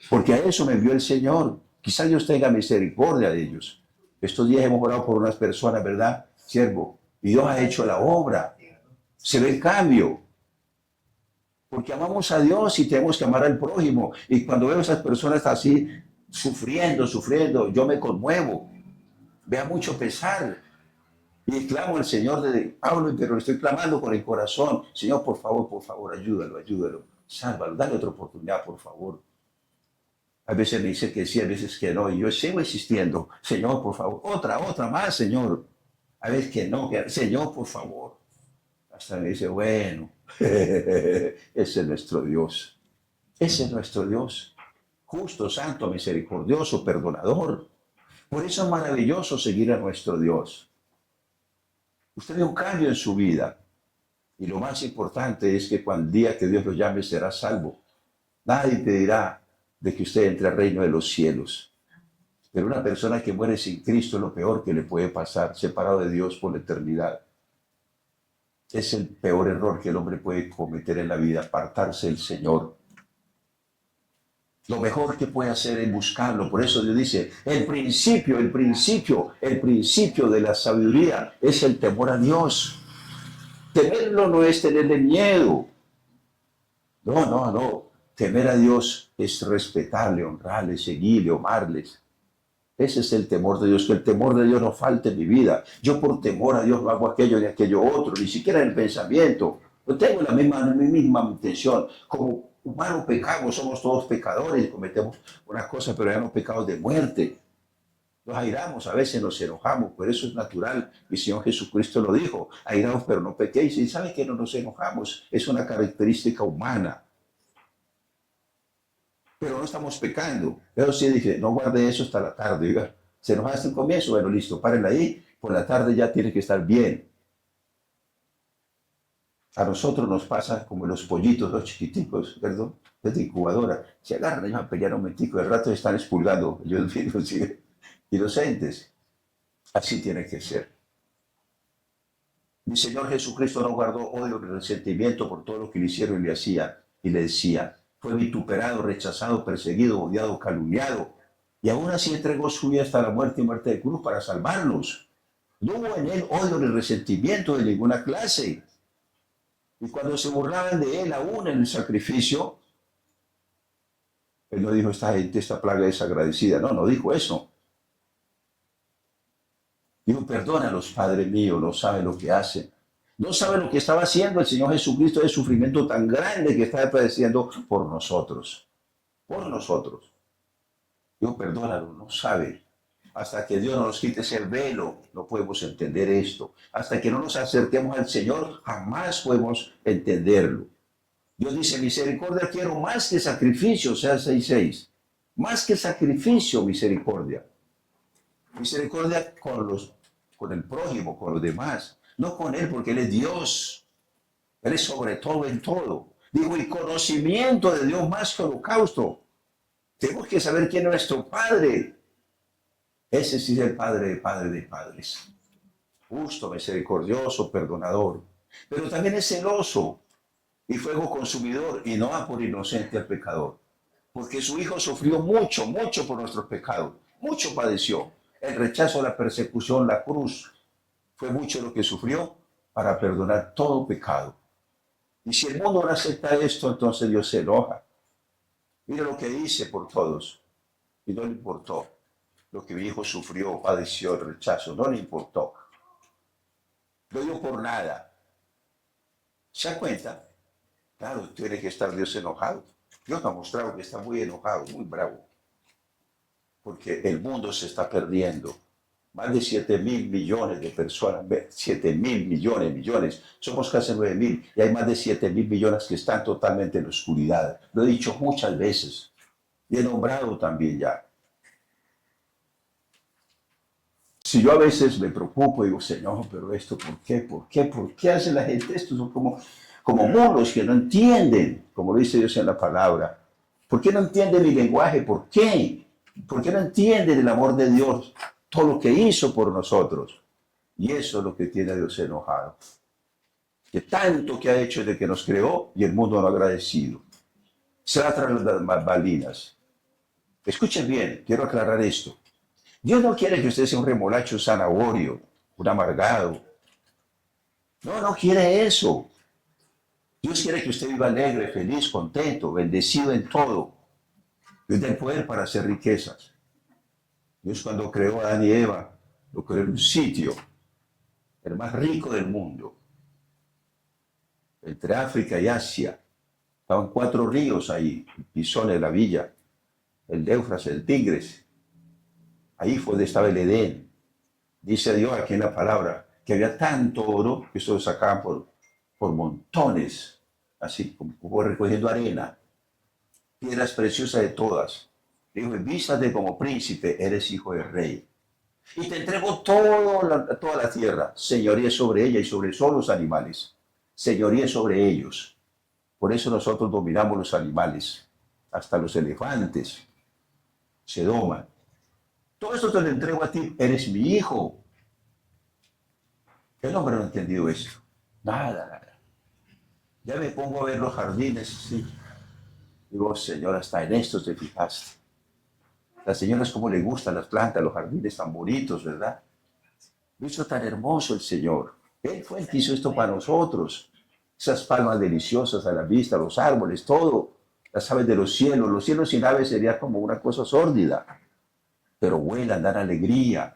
Porque a eso me envió el Señor. Quizás Dios tenga misericordia de ellos. Estos días hemos orado por unas personas, ¿verdad, siervo? Y Dios ha hecho la obra. Se ve el cambio. porque amamos a Dios y tenemos que amar al prójimo. Y cuando veo a esas personas así, sufriendo, yo me conmuevo, vea mucho pesar. Y clamo al Señor de Pablo, pero le estoy clamando con el corazón. Señor, por favor, ayúdalo. Sálvalo, dale otra oportunidad, por favor. A veces me dice que sí, a veces que no. Y yo sigo insistiendo. Señor, por favor, otra más, Señor. A veces que no, Señor, por favor. Hasta me dice, bueno, ese es nuestro Dios. Ese es nuestro Dios. Justo, santo, misericordioso, perdonador. Por eso es maravilloso seguir a nuestro Dios. Usted ve un cambio en su vida. Y lo más importante es que cuando el día que Dios lo llame será salvo. Nadie te dirá de que usted entre al reino de los cielos. Pero una persona que muere sin Cristo es lo peor que le puede pasar, separado de Dios por la eternidad. Es el peor error que el hombre puede cometer en la vida, apartarse del Señor. Lo mejor que puede hacer es buscarlo. Por eso Dios dice, el principio de la sabiduría es el temor a Dios. Temerlo no es tenerle miedo. No. Temer a Dios es respetarle, honrarle, seguirle, amarles. Ese es el temor de Dios, que el temor de Dios no falte en mi vida. Yo por temor a Dios no hago aquello ni aquello otro, ni siquiera en el pensamiento. No tengo la misma intención. Como humanos pecamos, somos todos pecadores y cometemos unas cosas, pero ya no pecados de muerte. Nos airamos, a veces nos enojamos, pero eso es natural. Mi Señor Jesucristo lo dijo, airaos pero no pequéis. Y ¿sabe que no nos enojamos? Es una característica humana. Pero no estamos pecando. Pero sí dije, no guarde eso hasta la tarde. Oiga, se enojaste en comienzo, bueno, listo, párenla ahí. Por la tarde ya tiene que estar bien. A nosotros nos pasa como los pollitos, los chiquiticos, perdón, desde incubadora. Se agarran y van a pelear un momentico, de rato están expulgando, ellos mismos, ¿sí? Inocentes. Así tiene que ser. Mi Señor Jesucristo no guardó odio ni resentimiento por todo lo que le hicieron y le hacían. Y le decía, fue vituperado, rechazado, perseguido, odiado, calumniado. Y aún así entregó su vida hasta la muerte y muerte de cruz para salvarnos. No hubo en él odio ni resentimiento de ninguna clase. Y cuando se burlaban de él aún en el sacrificio, él no dijo, esta gente, esta plaga es agradecida. No dijo eso. Dijo, perdónalos, Padre mío, no saben lo que hacen. No saben lo que estaba haciendo el Señor Jesucristo, el sufrimiento tan grande que estaba padeciendo por nosotros. Por nosotros. Dijo, perdónalos, no sabe. Hasta que Dios no nos quite ese velo, no podemos entender esto. Hasta que no nos acerquemos al Señor, jamás podemos entenderlo. Dios dice, misericordia quiero más que sacrificio, sea 6:6. Más que sacrificio, misericordia. Misericordia con el prójimo, con los demás. No con Él, porque Él es Dios. Él es sobre todo en todo. Digo, y conocimiento de Dios más que holocausto. Tenemos que saber quién es nuestro Padre. Ese sí es el Padre de padres. Justo, misericordioso, perdonador. Pero también es celoso y fuego consumidor y no da por inocente al pecador. Porque su Hijo sufrió mucho por nuestros pecados. Mucho padeció. El rechazo, la persecución, la cruz. Fue mucho lo que sufrió para perdonar todo pecado. Y si el mundo no acepta esto, entonces Dios se enoja. Mira lo que dice por todos. Y no le importó. Lo que mi hijo sufrió, padeció el rechazo, no le importó. Lo dio por nada. ¿Se da cuenta? Claro, tiene que estar Dios enojado. Dios ha mostrado que está muy enojado, muy bravo. Porque el mundo se está perdiendo. Más de 7.000 millones de personas, 7.000 millones, somos casi 9.000 y hay más de 7.000 millones que están totalmente en la oscuridad. Lo he dicho muchas veces y he nombrado también ya. Si yo a veces me preocupo, digo, Señor, pero esto, ¿por qué hace la gente esto? Son como muros que no entienden, como lo dice Dios en la palabra. ¿Por qué no entienden mi lenguaje? ¿Por qué? ¿Por qué no entienden el amor de Dios? Todo lo que hizo por nosotros. Y eso es lo que tiene a Dios enojado. Que tanto que ha hecho desde que nos creó y el mundo no ha agradecido. Se va tras las bambalinas. Escuchen bien, quiero aclarar esto. Dios no quiere que usted sea un remolacho zanahorio, un amargado. No quiere eso. Dios quiere que usted viva alegre, feliz, contento, bendecido en todo. Dios da el poder para hacer riquezas. Dios cuando creó a Adán y Eva, lo creó en un sitio, el más rico del mundo, entre África y Asia. Estaban 4 ríos ahí, el Pisón, la Villa, el Éufrates, el Tigris. Ahí fue donde estaba el Edén. Dice Dios aquí en la palabra que había tanto oro que eso lo sacaban por montones, así como recogiendo arena, piedras preciosas de todas. Dijo, vístate como príncipe, eres hijo del rey. Y te entrego toda la tierra, señoríe sobre ella y sobre todos los animales, señoríe sobre ellos. Por eso nosotros dominamos los animales, hasta los elefantes se doman. Todo esto te lo entrego a ti, eres mi hijo. El hombre no ha entendido esto. Nada. Ya me pongo a ver los jardines, sí. Digo, Señor, hasta en esto te fijaste. Las señoras como le gustan las plantas, los jardines tan bonitos, ¿verdad? Lo hizo tan hermoso el Señor. Él fue el que hizo esto para nosotros. Esas palmas deliciosas a la vista, los árboles, todo. Las aves de los cielos. Los cielos sin aves sería como una cosa sórdida. Pero vuelan, dan alegría.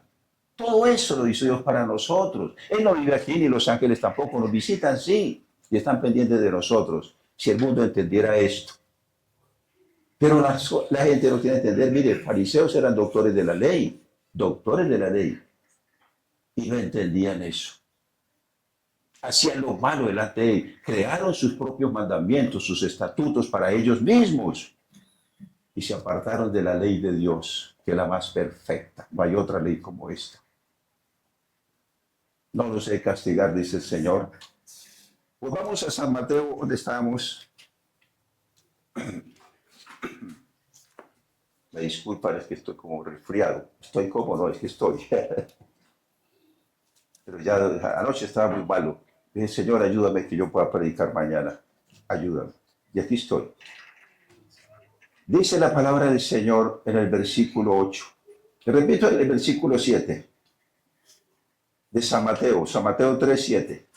Todo eso lo hizo Dios para nosotros. Él no vive aquí, ni los ángeles tampoco. Nos visitan, sí, y están pendientes de nosotros. Si el mundo entendiera esto. Pero la gente no quiere entender. Mire, fariseos eran doctores de la ley, y no entendían eso. Hacían lo malo delante de él. Crearon sus propios mandamientos, sus estatutos para ellos mismos. Y se apartaron de la ley de Dios, que es la más perfecta. No hay otra ley como esta. No los he de castigar, dice el Señor. Pues vamos a San Mateo, donde estamos. Me disculpan, es que estoy como resfriado. Estoy como no, es que estoy. Pero ya anoche estaba muy malo. Dije, Señor, ayúdame que yo pueda predicar mañana. Ayúdame. Y aquí estoy. Dice la palabra del Señor en el versículo 8. Te repito el versículo 7 de San Mateo 3, 7.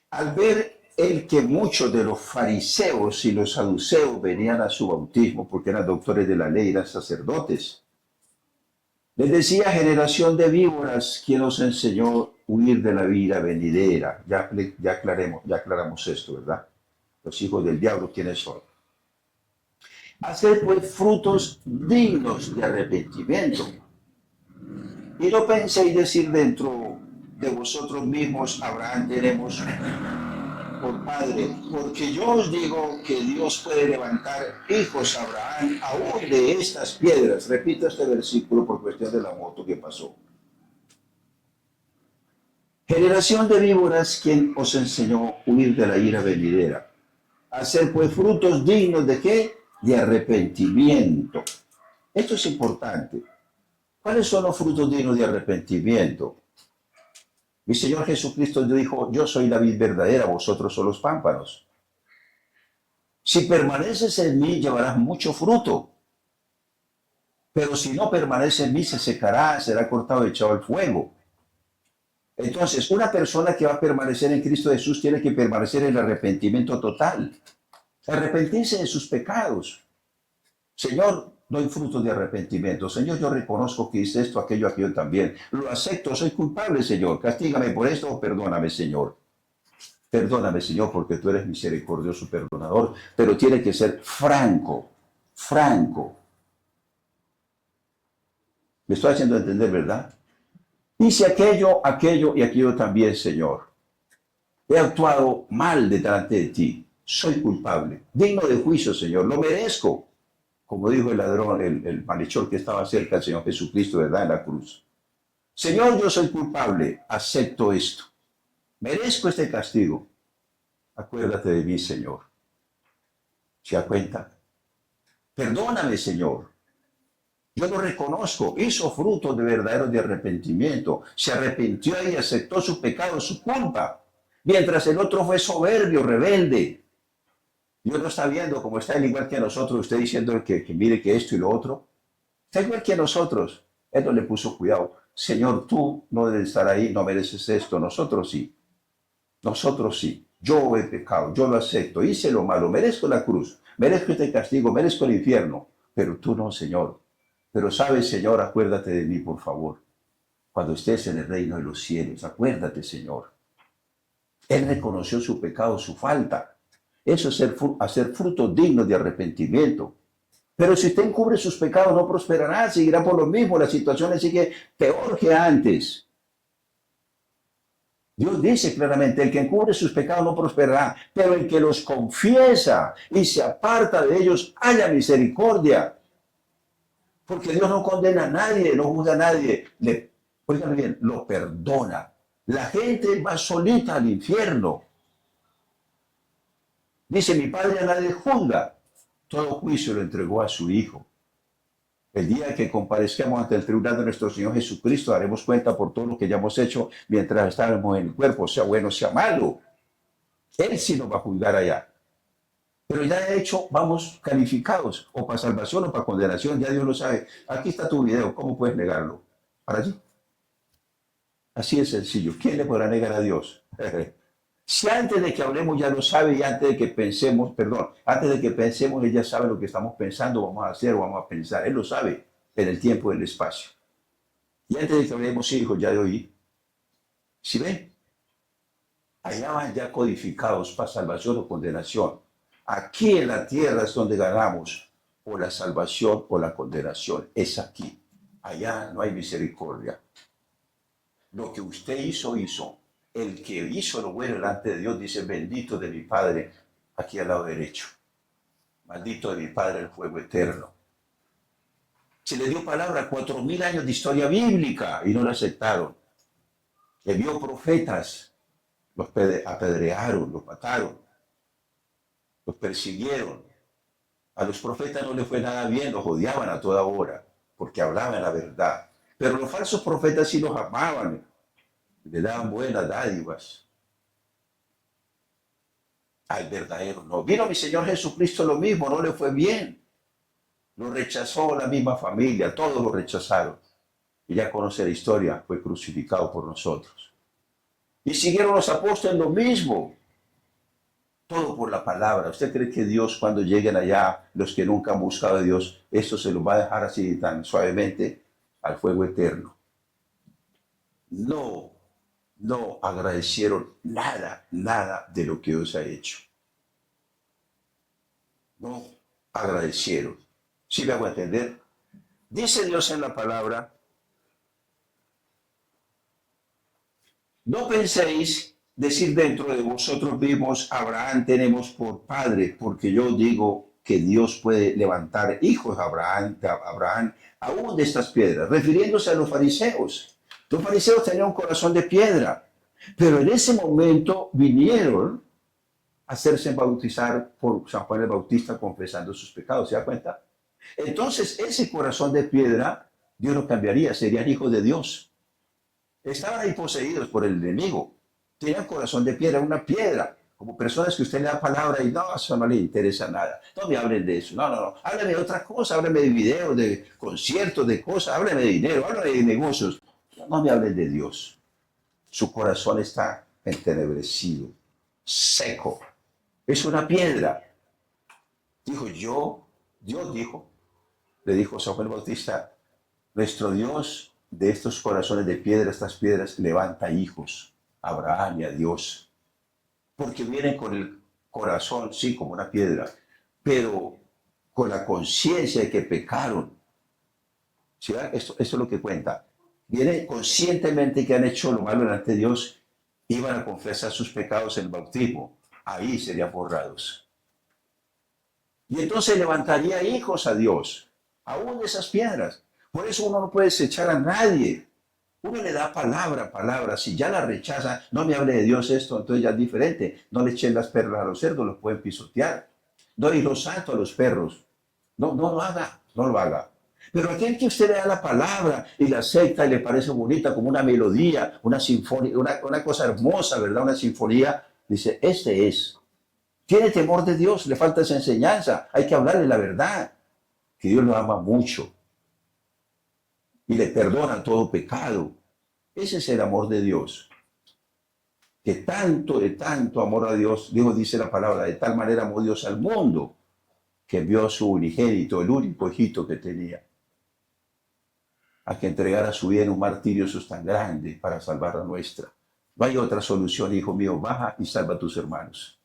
Al ver el que muchos de los fariseos y los saduceos venían a su bautismo, porque eran doctores de la ley, eran sacerdotes, les decía, generación de víboras, ¿quién os enseñó huir de la vida venidera? Ya aclaramos esto, ¿verdad? Los hijos del diablo, ¿quiénes son? Hacer pues frutos dignos de arrepentimiento. Y no penséis decir dentro de vosotros mismos, Abraham tenemos por padre, porque yo os digo que Dios puede levantar hijos a Abraham aún de estas piedras. Repito este versículo por cuestión de la moto que pasó. Generación de víboras, ¿quién os enseñó huir de la ira venidera? Hacer pues frutos dignos de ¿qué? De arrepentimiento. Esto es importante. ¿Cuáles son los frutos dignos de arrepentimiento? Mi Señor Jesucristo dijo, yo soy la vid verdadera, vosotros son los pámpanos. Si permaneces en mí, llevarás mucho fruto. Pero si no permanece en mí, se secará, será cortado y echado al fuego. Entonces, una persona que va a permanecer en Cristo Jesús tiene que permanecer en el arrepentimiento total. Arrepentirse de sus pecados. Señor, doy frutos de arrepentimiento. Señor, yo reconozco que hice esto, aquello también. Lo acepto, soy culpable, Señor. Castígame por esto o perdóname, Señor. Perdóname, Señor, porque tú eres misericordioso, perdonador. Pero tiene que ser franco. Me estoy haciendo entender, ¿verdad? Hice aquello y aquello también, Señor. He actuado mal delante de ti. Soy culpable. Digno de juicio, Señor. Lo merezco. Como dijo el ladrón, el malhechor que estaba cerca del Señor Jesucristo, ¿verdad? En la cruz. Señor, yo soy culpable. Acepto esto. Merezco este castigo. Acuérdate de mí, Señor. ¿Se da cuenta? Perdóname, Señor. Yo lo reconozco, hizo fruto de verdadero de arrepentimiento. Se arrepintió y aceptó su pecado, su culpa. Mientras el otro fue soberbio, rebelde. Dios no está viendo como está él igual que a nosotros. Usted diciendo que mire que esto y lo otro. Está igual que a nosotros. Él no le puso cuidado. Señor, tú no debes estar ahí, no mereces esto. Nosotros sí. Nosotros sí. Yo he pecado, yo lo acepto, hice lo malo, merezco la cruz, merezco este castigo, merezco el infierno, pero tú no, Señor. Pero sabes, Señor, acuérdate de mí, por favor. Cuando estés en el reino de los cielos, acuérdate, Señor. Él reconoció su pecado, su falta. Eso es hacer frutos dignos de arrepentimiento. Pero si usted encubre sus pecados, no prosperará, seguirá por lo mismo, la situación sigue peor que antes. Dios dice claramente, el que encubre sus pecados no prosperará, pero el que los confiesa y se aparta de ellos, haya misericordia. Porque Dios no condena a nadie, no juzga a nadie. Oigan bien, lo perdona. La gente va solita al infierno. Dice, mi Padre a nadie juzga. Todo juicio lo entregó a su Hijo. El día que comparezcamos ante el tribunal de nuestro Señor Jesucristo, daremos cuenta por todo lo que ya hemos hecho mientras estábamos en el cuerpo, sea bueno, sea malo. Él sí nos va a juzgar allá. Pero ya de hecho vamos calificados, o para salvación o para condenación, ya Dios lo sabe. Aquí está tu video, ¿cómo puedes negarlo? Para allí. Así es sencillo. ¿Quién le podrá negar a Dios? Si antes de que hablemos ya lo sabe y antes de que pensemos, perdón, antes de que pensemos, Él ya sabe lo que estamos pensando, vamos a hacer o vamos a pensar. Él lo sabe en el tiempo y en el espacio. Y antes de que hablemos, hijos, ya de hoy, ¿sí ven? Allá van ya codificados para salvación o condenación. Aquí en la tierra es donde ganamos o la salvación o la condenación. Es aquí. Allá no hay misericordia. Lo que usted hizo, hizo. El que hizo lo bueno delante de Dios dice, bendito de mi Padre, aquí al lado derecho. Maldito de mi Padre el fuego eterno. Se le dio palabra, 4000 años de historia bíblica y no la aceptaron. Le dio profetas, los apedrearon, los mataron, los persiguieron. A los profetas no les fue nada bien, los odiaban a toda hora, porque hablaban la verdad. Pero los falsos profetas sí los amaban, le daban buenas dádivas. Al verdadero no. Vino mi Señor Jesucristo lo mismo, no le fue bien. Lo rechazó la misma familia, todos lo rechazaron. Y ya conoce la historia, fue crucificado por nosotros. Y siguieron los apóstoles lo mismo. Todo por la palabra. ¿Usted cree que Dios, cuando lleguen allá, los que nunca han buscado a Dios, esto se los va a dejar así tan suavemente al fuego eterno? No, no agradecieron nada de lo que Dios ha hecho. No agradecieron. ¿Sí me hago entender? Dice Dios en la palabra, no penséis decir dentro de vosotros mismos, Abraham tenemos por padre, porque yo digo que Dios puede levantar hijos a Abraham aún de estas piedras, refiriéndose a los fariseos. Los fariseos tenían un corazón de piedra, pero en ese momento vinieron a hacerse bautizar por San Juan el Bautista confesando sus pecados, ¿se da cuenta? Entonces ese corazón de piedra, Dios lo cambiaría, serían hijos de Dios. Estaban ahí poseídos por el enemigo. Tenían corazón de piedra, una piedra. Como personas que usted le da palabra y no, eso no le interesa nada. No me hablen de eso. No. Háblame de otra cosa. Háblame de videos, de conciertos, de cosas. Háblame de dinero, háblame de negocios. No me hablen de Dios. Su corazón está entenebrecido, seco. Es una piedra. Dios dijo, le dijo San Juan el Bautista, nuestro Dios de estos corazones de piedra, estas piedras, levanta hijos a Abraham y a Dios. Porque vienen con el corazón, sí, como una piedra, pero con la conciencia de que pecaron. ¿Sí? Esto es lo que cuenta. Vienen conscientemente que han hecho lo malo delante de Dios, iban a confesar sus pecados en el bautismo. Ahí serían borrados. Y entonces levantaría hijos a Dios, aún de esas piedras. Por eso uno no puede desechar a nadie. Uno le da palabra. Si ya la rechaza, no me hable de Dios esto, entonces ya es diferente. No le echen las perlas a los cerdos, los pueden pisotear. No y los santos a los perros. No lo haga, no lo haga. Pero aquel que usted le da la palabra y la acepta y le parece bonita como una melodía, una sinfonía, una cosa hermosa, ¿verdad? Una sinfonía, dice, este es. Tiene temor de Dios, le falta esa enseñanza. Hay que hablarle la verdad, que Dios lo ama mucho y le perdona todo pecado. Ese es el amor de Dios. que tanto, de tanto amor a Dios, dice la palabra, de tal manera amó Dios al mundo, que envió a su unigénito, el único hijito que tenía, a que entregara su vida en un martirio eso es tan grande para salvar la nuestra. No hay otra solución, hijo mío, baja y salva a tus hermanos.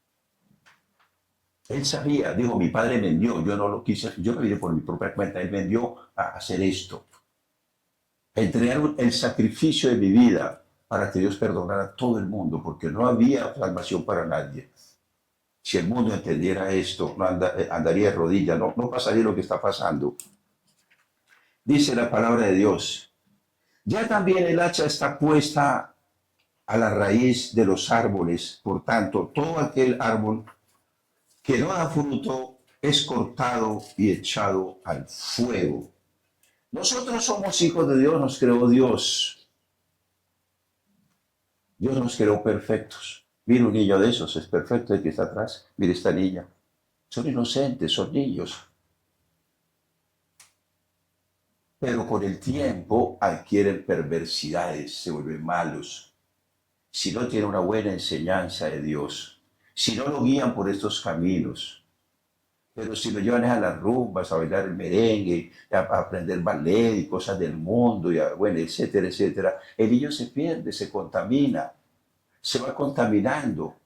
Él sabía, dijo, mi padre me envió, yo no lo quise, yo me vine por mi propia cuenta, él me envió a hacer esto, a entregar el sacrificio de mi vida para que Dios perdonara a todo el mundo, porque no había salvación para nadie. Si el mundo entendiera esto, no andaría de rodillas, no pasaría lo que está pasando. Dice la palabra de Dios, ya también el hacha está puesta a la raíz de los árboles, por tanto, todo aquel árbol que no da fruto es cortado y echado al fuego. Nosotros somos hijos de Dios, nos creó Dios. Dios nos creó perfectos. Mira un niño de esos, es perfecto el que está atrás. Mira esta niña. Son inocentes, son niños. Pero con el tiempo adquieren perversidades, se vuelven malos. Si no tienen una buena enseñanza de Dios, si no lo guían por estos caminos, pero si lo llevan a las rumbas, a bailar el merengue, a aprender ballet y cosas del mundo, bueno, etcétera, etcétera, el niño se pierde, se contamina, se va contaminando.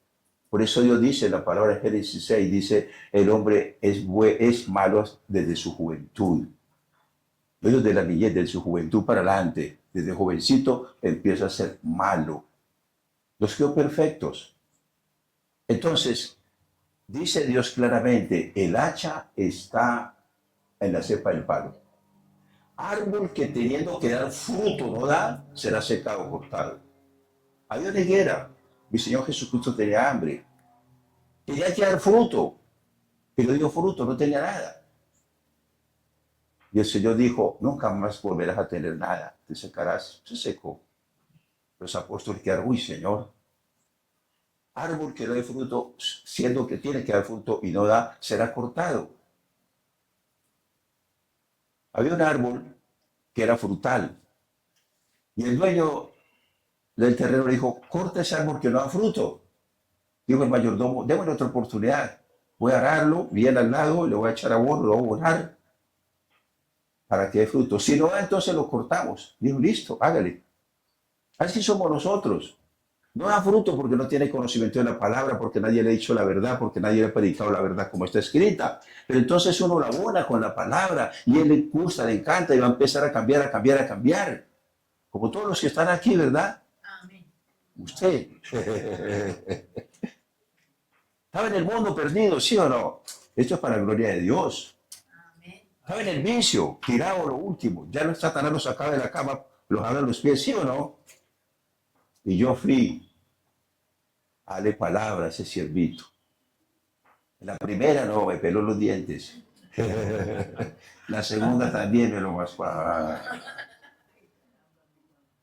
Por eso Dios dice en la palabra de Génesis 6, dice, el hombre es malo desde su juventud. Ellos de la niñez, de su juventud para adelante, desde jovencito empieza a ser malo. Los creó perfectos. Entonces, dice Dios claramente, el hacha está en la cepa del palo. Árbol que teniendo que dar fruto no da, será secado, cortado. Había una higuera, mi Señor Jesucristo tenía hambre. Tenía que dar fruto, pero dio fruto, no tenía nada. Y el Señor dijo, nunca más volverás a tener nada, te secarás. Se secó. Los apóstoles quedaron, uy, Señor, árbol que no da fruto, siendo que tiene que dar fruto y no da, será cortado. Había un árbol que era frutal. Y el dueño del terreno le dijo, corta ese árbol que no da fruto. Dijo el mayordomo, démosle otra oportunidad. Voy a ararlo, bien al lado, le voy a echar abono, lo voy a abonar para que dé fruto. Si no da, entonces lo cortamos. Dijo, listo, hágale. Así somos nosotros. No da fruto porque no tiene conocimiento de la palabra, porque nadie le ha dicho la verdad, porque nadie le ha predicado la verdad como está escrita. Pero entonces uno la abona con la palabra y él le gusta, le encanta y va a empezar a cambiar, a cambiar, a cambiar. Como todos los que están aquí, ¿verdad? Amén. Usted. Estaba en el mundo perdido, ¿sí o no? Esto es para la gloria de Dios. Amén. Estaba en el vicio, tirado lo último. Ya los Satanás los sacaba de la cama, los abra los pies, ¿sí o no? Y yo fui a darle palabra a ese siervito. La primera no, me peló los dientes. La segunda también me lo más.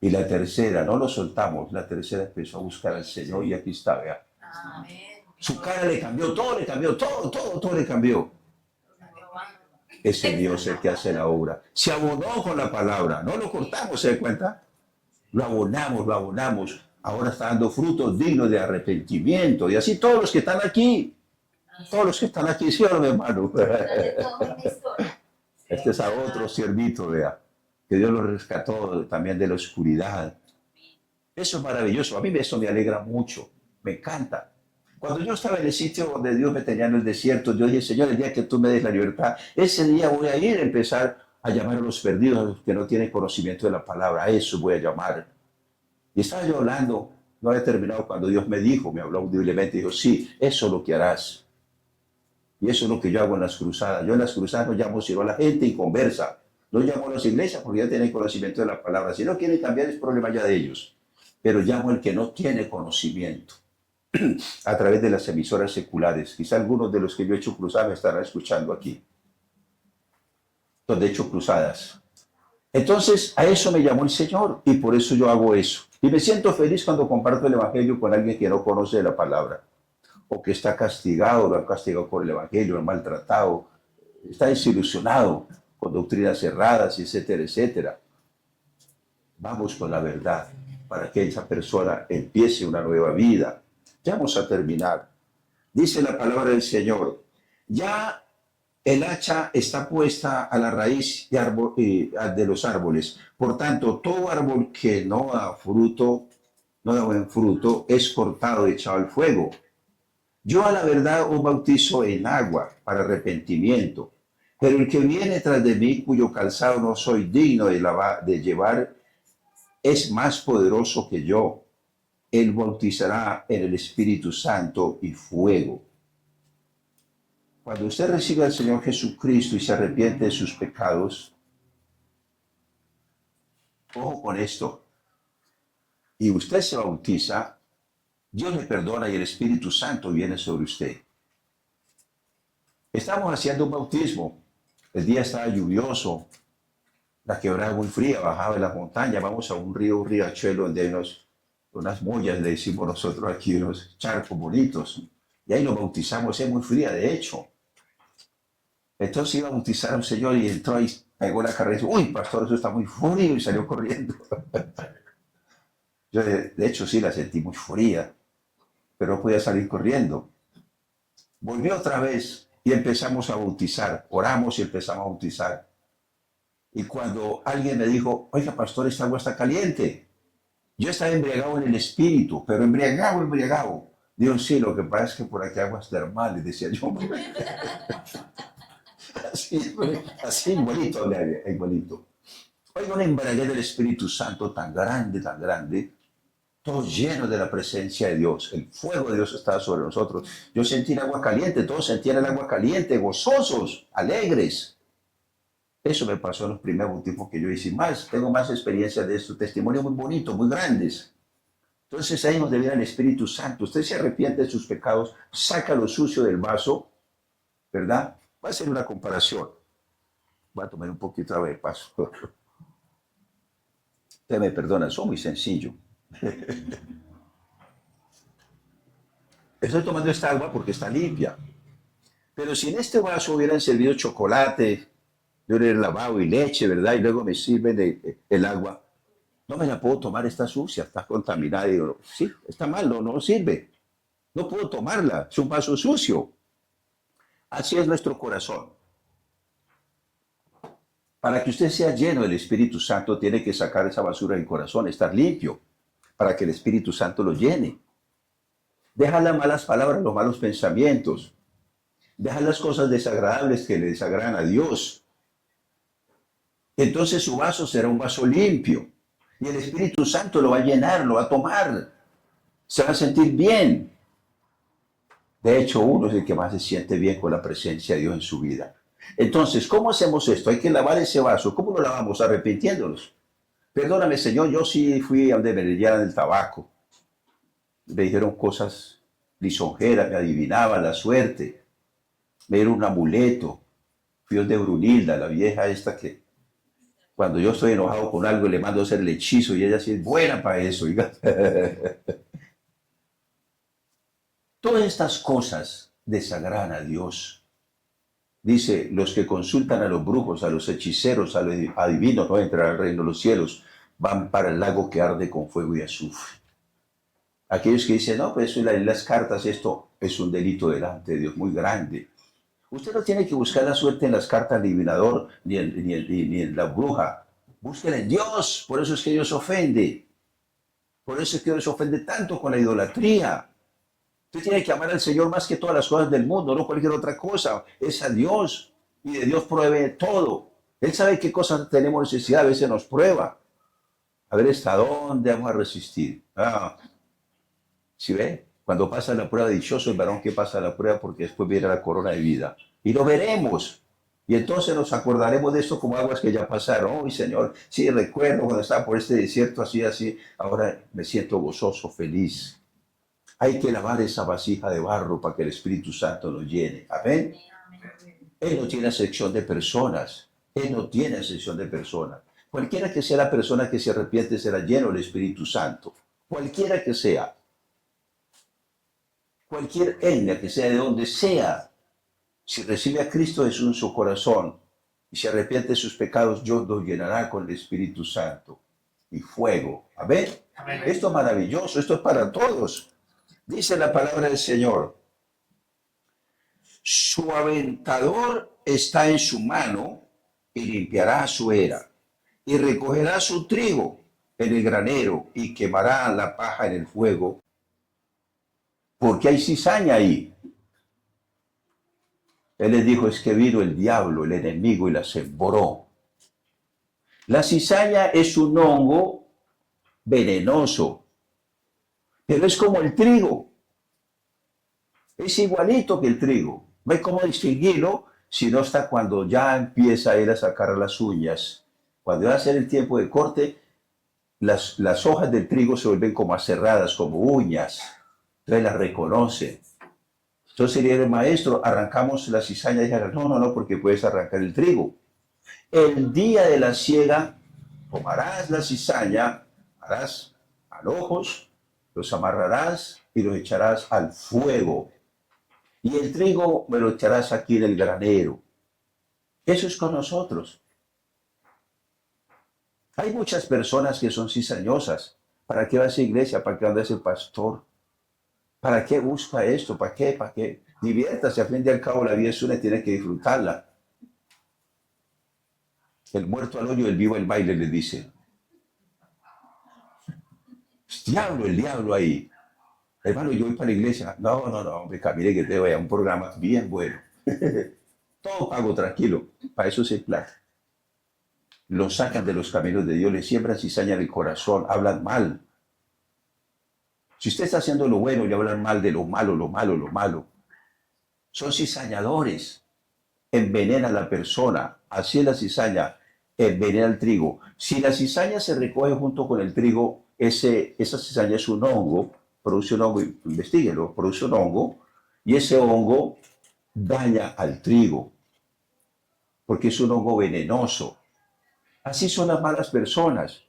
Y la tercera, no lo soltamos. La tercera empezó a buscar al Señor y aquí está, vea. Amén. Su cara le cambió, todo le cambió, todo le cambió. Es el Dios el que hace la obra. Se abonó con la palabra, no lo cortamos, ¿se da cuenta? Lo abonamos. Ahora está dando frutos dignos de arrepentimiento. Y así todos los que están aquí, ¿sí o no, mi hermano? Este es a otro siervito, vea, que Dios lo rescató también de la oscuridad. Eso es maravilloso. A mí eso me alegra mucho, me encanta. Cuando yo estaba en el sitio donde Dios me tenía en el desierto, yo dije, Señor, el día que tú me des la libertad, ese día voy a ir a empezar a llamar a los perdidos, a los que no tienen conocimiento de la palabra. A eso voy a llamar. Y estaba yo hablando, no había terminado cuando Dios me habló audiblemente, dijo, sí, eso es lo que harás. Y eso es lo que yo hago en las cruzadas. Yo en las cruzadas no llamo sino a la gente y conversa. No llamo a las iglesias porque ya tienen conocimiento de la palabra. Si no quieren cambiar es problema ya de ellos. Pero llamo al que no tiene conocimiento a través de las emisoras seculares. Quizá algunos de los que yo he hecho cruzadas me estarán escuchando aquí. Donde he hecho cruzadas. Entonces, a eso me llamó el Señor y por eso yo hago eso. Y me siento feliz cuando comparto el Evangelio con alguien que no conoce la palabra o que está castigado, lo han castigado por el Evangelio, lo han maltratado, está desilusionado con doctrinas cerradas, etcétera, etcétera. Vamos con la verdad para que esa persona empiece una nueva vida. Ya vamos a terminar. Dice la palabra del Señor, ya el hacha está puesta a la raíz de los árboles. Por tanto, todo árbol que no da fruto, no da buen fruto, es cortado y echado al fuego. Yo a la verdad os bautizo en agua para arrepentimiento, pero el que viene tras de mí, cuyo calzado no soy digno de llevar, es más poderoso que yo. Él bautizará en el Espíritu Santo y fuego. Cuando usted recibe al Señor Jesucristo y se arrepiente de sus pecados, ojo con esto, y usted se bautiza, Dios le perdona y el Espíritu Santo viene sobre usted. Estamos haciendo un bautismo. El día estaba lluvioso, la quebrada muy fría, bajaba de la montaña, vamos a un riachuelo donde hay unas mollas, le decimos nosotros aquí, unos charcos bonitos. Y ahí lo bautizamos, es muy fría, de hecho. Entonces iba a bautizar a un señor y entró y pegó la carrera y dijo, uy, pastor, eso está muy frío, y salió corriendo. Yo, de hecho, sí la sentí muy fría, pero no podía salir corriendo. Volvió otra vez y empezamos a bautizar, oramos y empezamos a bautizar. Y cuando alguien me dijo, oiga, pastor, esta agua está caliente. Yo estaba embriagado en el espíritu, pero embriagado. Dios, sí, lo que pasa es que por aquí aguas termales, decía yo. así igualito, igualito. Oiga, una embriaguez del Espíritu Santo tan grande, todo lleno de la presencia de Dios. El fuego de Dios estaba sobre nosotros. Yo sentí el agua caliente, todos sentían el agua caliente, gozosos, alegres. Eso me pasó en los primeros tiempos que yo hice. Tengo más experiencia de esto, testimonios muy bonitos, muy grandes. Entonces ahí nos debe el Espíritu Santo. Usted se arrepiente de sus pecados, saca lo sucio del vaso, ¿verdad? Va a hacer una comparación. Voy a tomar un poquito de paso. Usted me perdona, soy muy sencillo. Estoy tomando esta agua porque está limpia. Pero si en este vaso hubieran servido chocolate, yo hubiera lavado y leche, ¿verdad? Y luego me sirven el agua. No me la puedo tomar, está sucia, está contaminada. Y digo, sí, está mal, no sirve. No puedo tomarla, es un vaso sucio. Así es nuestro corazón. Para que usted sea lleno del Espíritu Santo, tiene que sacar esa basura del corazón, estar limpio, para que el Espíritu Santo lo llene. Deja las malas palabras, los malos pensamientos. Deja las cosas desagradables que le desagradan a Dios. Entonces su vaso será un vaso limpio. Y el Espíritu Santo lo va a llenar, lo va a tomar. Se va a sentir bien. De hecho, uno es el que más se siente bien con la presencia de Dios en su vida. Entonces, ¿cómo hacemos esto? Hay que lavar ese vaso. ¿Cómo lo lavamos? Arrepintiéndonos. Perdóname, Señor, yo sí fui a donde me leyeran el tabaco. Me dijeron cosas lisonjeras, me adivinaban la suerte. Me dieron un amuleto. Fui donde Brunilda, la vieja esta que cuando yo estoy enojado con algo le mando a hacer el hechizo y ella sí es buena para eso. Oiga. Todas estas cosas desagradan a Dios. Dice, los que consultan a los brujos, a los hechiceros, a los adivinos, no entran al reino de los cielos, van para el lago que arde con fuego y azufre. Aquellos que dicen, no, pues eso en las cartas, esto es un delito delante de Dios muy grande. Usted no tiene que buscar la suerte en las cartas del adivinador ni en la bruja. Búsquela en Dios. Por eso es que Dios ofende. Por eso es que Dios ofende tanto con la idolatría. Usted tiene que amar al Señor más que todas las cosas del mundo, no cualquier otra cosa. Es a Dios. Y de Dios provee todo. Él sabe qué cosas tenemos necesidad, a veces nos prueba. A ver hasta dónde vamos a resistir. ¿Sí ve? Cuando pasa la prueba, dichoso el varón que pasa la prueba, porque después viene la corona de vida. Y lo veremos. Y entonces nos acordaremos de esto como aguas que ya pasaron. ¡Uy, Señor! Sí, recuerdo cuando estaba por este desierto, así. Ahora me siento gozoso, feliz. Hay que lavar esa vasija de barro para que el Espíritu Santo nos llene. Amén. Él no tiene acepción de personas. Él no tiene acepción de personas. Cualquiera que sea la persona que se arrepiente será lleno del Espíritu Santo. Cualquiera que sea. Cualquier etnia que sea de donde sea. Si recibe a Cristo Jesús en su corazón y se arrepiente de sus pecados, Dios lo llenará con el Espíritu Santo y fuego. Amén. Esto es maravilloso, esto es para todos. Dice la palabra del Señor. Su aventador está en su mano y limpiará su era y recogerá su trigo en el granero y quemará la paja en el fuego, porque hay cizaña ahí. Él les dijo, es que vino el diablo, el enemigo, y la sembró. La cizaña es un hongo venenoso, pero es como el trigo. Es igualito que el trigo. No hay cómo distinguirlo, sino hasta cuando ya empieza a ir a sacar las uñas. Cuando va a ser el tiempo de corte, las hojas del trigo se vuelven como aserradas, como uñas. Entonces las reconoce. Entonces sería el maestro, arrancamos la cizaña y dijera, no, no, no, porque puedes arrancar el trigo. El día de la siega, tomarás la cizaña, harás alojos, los amarrarás y los echarás al fuego. Y el trigo me lo echarás aquí en el granero. Eso es con nosotros. Hay muchas personas que son cizañosas. ¿Para qué va a esa iglesia? ¿Para qué anda ese pastor? ¿Para qué busca esto? ¿Para qué? ¿Para qué? Diviértase, al fin y al cabo la vida es una y tiene que disfrutarla. El muerto al hoyo, el vivo al baile, le dice. El diablo ahí. Hermano, yo voy para la iglesia. No, no, no, hombre, camine que te vaya a un programa bien bueno. Todo pago tranquilo. Para eso sí hay plata. Lo sacan de los caminos de Dios, le siembran cizaña en el corazón, hablan mal. Si usted está haciendo lo bueno, le hablan mal de lo malo, lo malo, lo malo. Son cizañadores. Envenena a la persona. Así es la cizaña, envenena el trigo. Si la cizaña se recoge junto con el trigo, esa cizaña es un hongo, produce un hongo, investíguelo, produce un hongo, y ese hongo daña al trigo, porque es un hongo venenoso. Así son las malas personas.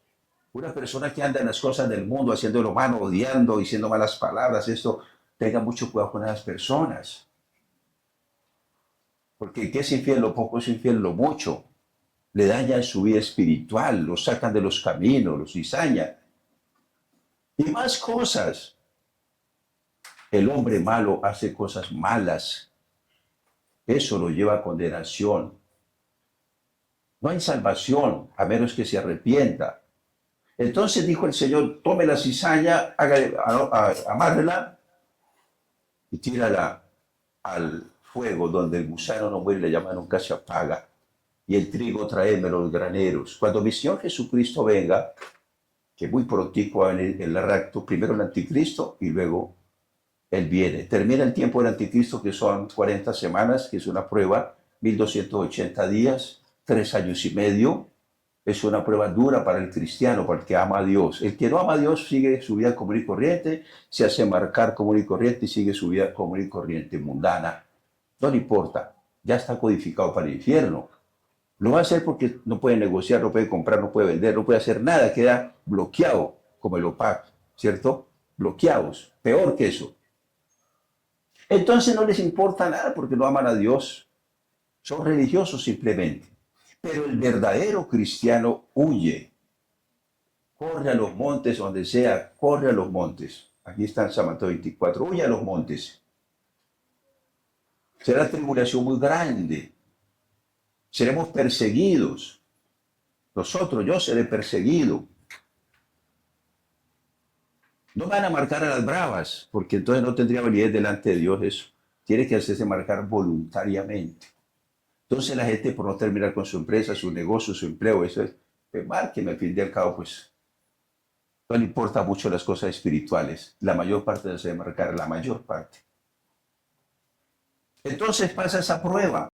Una persona que anda en las cosas del mundo, haciendo lo malo, odiando, diciendo malas palabras, esto, tenga mucho cuidado con esas personas. Porque ¿qué es infiel? Lo poco es infiel, lo mucho. Le dañan su vida espiritual, lo sacan de los caminos, los cizañan. Y más cosas. El hombre malo hace cosas malas. Eso lo lleva a condenación. No hay salvación a menos que se arrepienta. Entonces dijo el Señor, tome la cizaña, amárrela y tírala al fuego donde el gusano no muere, la llama nunca se apaga. Y el trigo tráemelo los graneros. Cuando mi Señor Jesucristo venga, que muy prontico va a venir el rapto, primero el anticristo y luego Él viene. Termina el tiempo del anticristo, que son 40 semanas, que es una prueba, 1280 días, 3 años y medio. Es una prueba dura para el cristiano, para el que ama a Dios. El que no ama a Dios sigue su vida común y corriente, se hace marcar común y corriente y sigue su vida común y corriente, mundana. No le importa, ya está codificado para el infierno. Lo va a hacer porque no puede negociar, no puede comprar, no puede vender, no puede hacer nada, queda bloqueado, como el OPAC, ¿cierto? Bloqueados, peor que eso. Entonces no les importa nada porque no aman a Dios, son religiosos simplemente. Pero el verdadero cristiano huye, corre a los montes donde sea, corre a los montes. Aquí está en San Mateo 24, huye a los montes. Será tribulación muy grande. Seremos perseguidos. Nosotros, yo seré perseguido. No van a marcar a las bravas, porque entonces no tendría validez delante de Dios eso. Tiene que hacerse marcar voluntariamente. Entonces la gente, por no terminar con su empresa, su negocio, su empleo, eso es, pues márqueme, al fin y al cabo, pues no le importa mucho las cosas espirituales. La mayor parte se debe marcar, la mayor parte. Entonces pasa esa prueba.